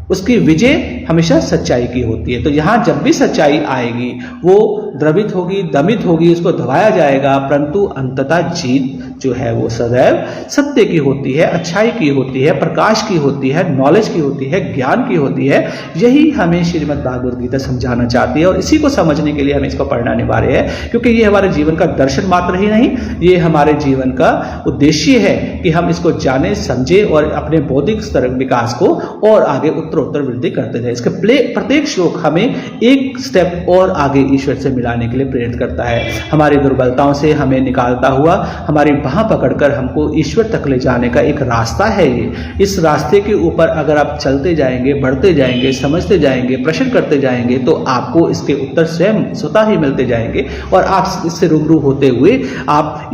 उसकी विजय हमेशा सच्चाई की होती है। तो यहाँ जब भी सच्चाई आएगी वो द्रवित होगी, दमित होगी, उसको दबाया जाएगा, परंतु अंततः जीत जो है वो सदैव सत्य की होती है, अच्छाई की होती है, प्रकाश की होती है, नॉलेज की होती है, ज्ञान की होती है। यही हमें श्रीमद् भागवत गीता समझाना चाहती है और इसी को समझने के लिए हमें इसको पढ़ना अनिवार्य है, क्योंकि ये हमारे जीवन का दर्शन मात्र ही नहीं, ये हमारे जीवन का उद्देश्य है कि हम इसको जाने, समझे और अपने बौद्धिक स्तर विकास को और आगे उत्तरोत्तर वृद्धि करते जाए। इसके प्रत्येक श्लोक हमें एक स्टेप और आगे ईश्वर से मिलाने के लिए प्रेरित करता है। हमारी दुर्बलताओं से हमें निकालता हुआ हमारी बाह पकड़कर हमको ईश्वर तक ले जाने का एक रास्ता है ये। इस रास्ते के ऊपर अगर आप चलते जाएंगे, बढ़ते जाएंगे, समझते जाएंगे, प्रश्न करते जाएंगे तो आपको इसके उत्तर स्वयं स्वतः ही मिलते जाएंगे और आप इससे रूबरू होते हुए आप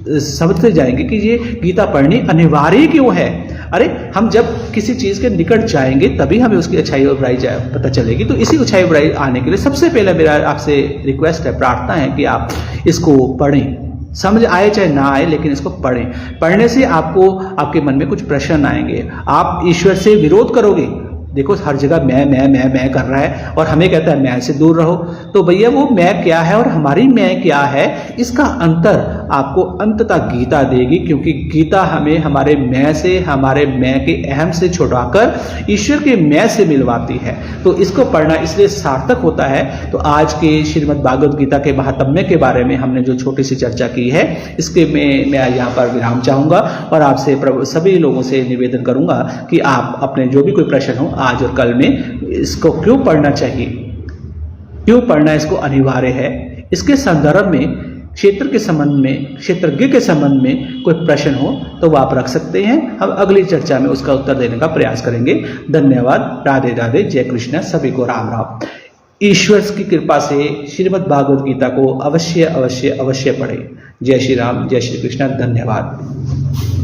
समझते जाएंगे कि ये गीता पढ़नी अनिवार्य क्यों है। अरे हम जब किसी चीज के निकट जाएंगे तभी हमें उसकी अच्छाई और बुराई पता चलेगी। तो इसी अच्छाई और बुराई आने के लिए सबसे पहले मेरा आपसे रिक्वेस्ट है, प्रार्थना है कि आप इसको पढ़ें। समझ आए चाहे ना आए, लेकिन इसको पढ़ें। पढ़ने से आपको आपके मन में कुछ प्रश्न आएंगे, आप ईश्वर से विरोध करोगे। देखो हर जगह मैं कर रहा है और हमें कहता है मैं से दूर रहो। तो भैया वो मैं क्या है और हमारी मैं क्या है, इसका अंतर आपको अंततः गीता देगी, क्योंकि गीता हमें हमारे मैं से, हमारे मैं के अहम से छुड़ाकर ईश्वर के मैं से मिलवाती है। तो इसको पढ़ना इसलिए सार्थक होता है। तो आज के श्रीमद् भागवत गीता के महात्म्य के बारे में हमने जो छोटी सी चर्चा की है, इसके मैं यहाँ पर विराम चाहूंगा और आपसे सभी लोगों से निवेदन करूंगा कि आप अपने जो भी कोई प्रश्न हो आज और कल में इसको क्यों पढ़ना चाहिए, क्यों पढ़ना इसको अनिवार्य है, इसके संदर्भ में क्षेत्र के संबंध में, क्षेत्रज्ञ के संबंध में कोई प्रश्न हो तो वो आप रख सकते हैं। हम अगली चर्चा में उसका उत्तर देने का प्रयास करेंगे। धन्यवाद। राधे राधे। जय कृष्ण। सभी को राम राम। ईश्वर की कृपा से श्रीमद् भागवत गीता को अवश्य अवश्य अवश्य पढ़ें। जय श्री राम, जय श्री कृष्ण। धन्यवाद।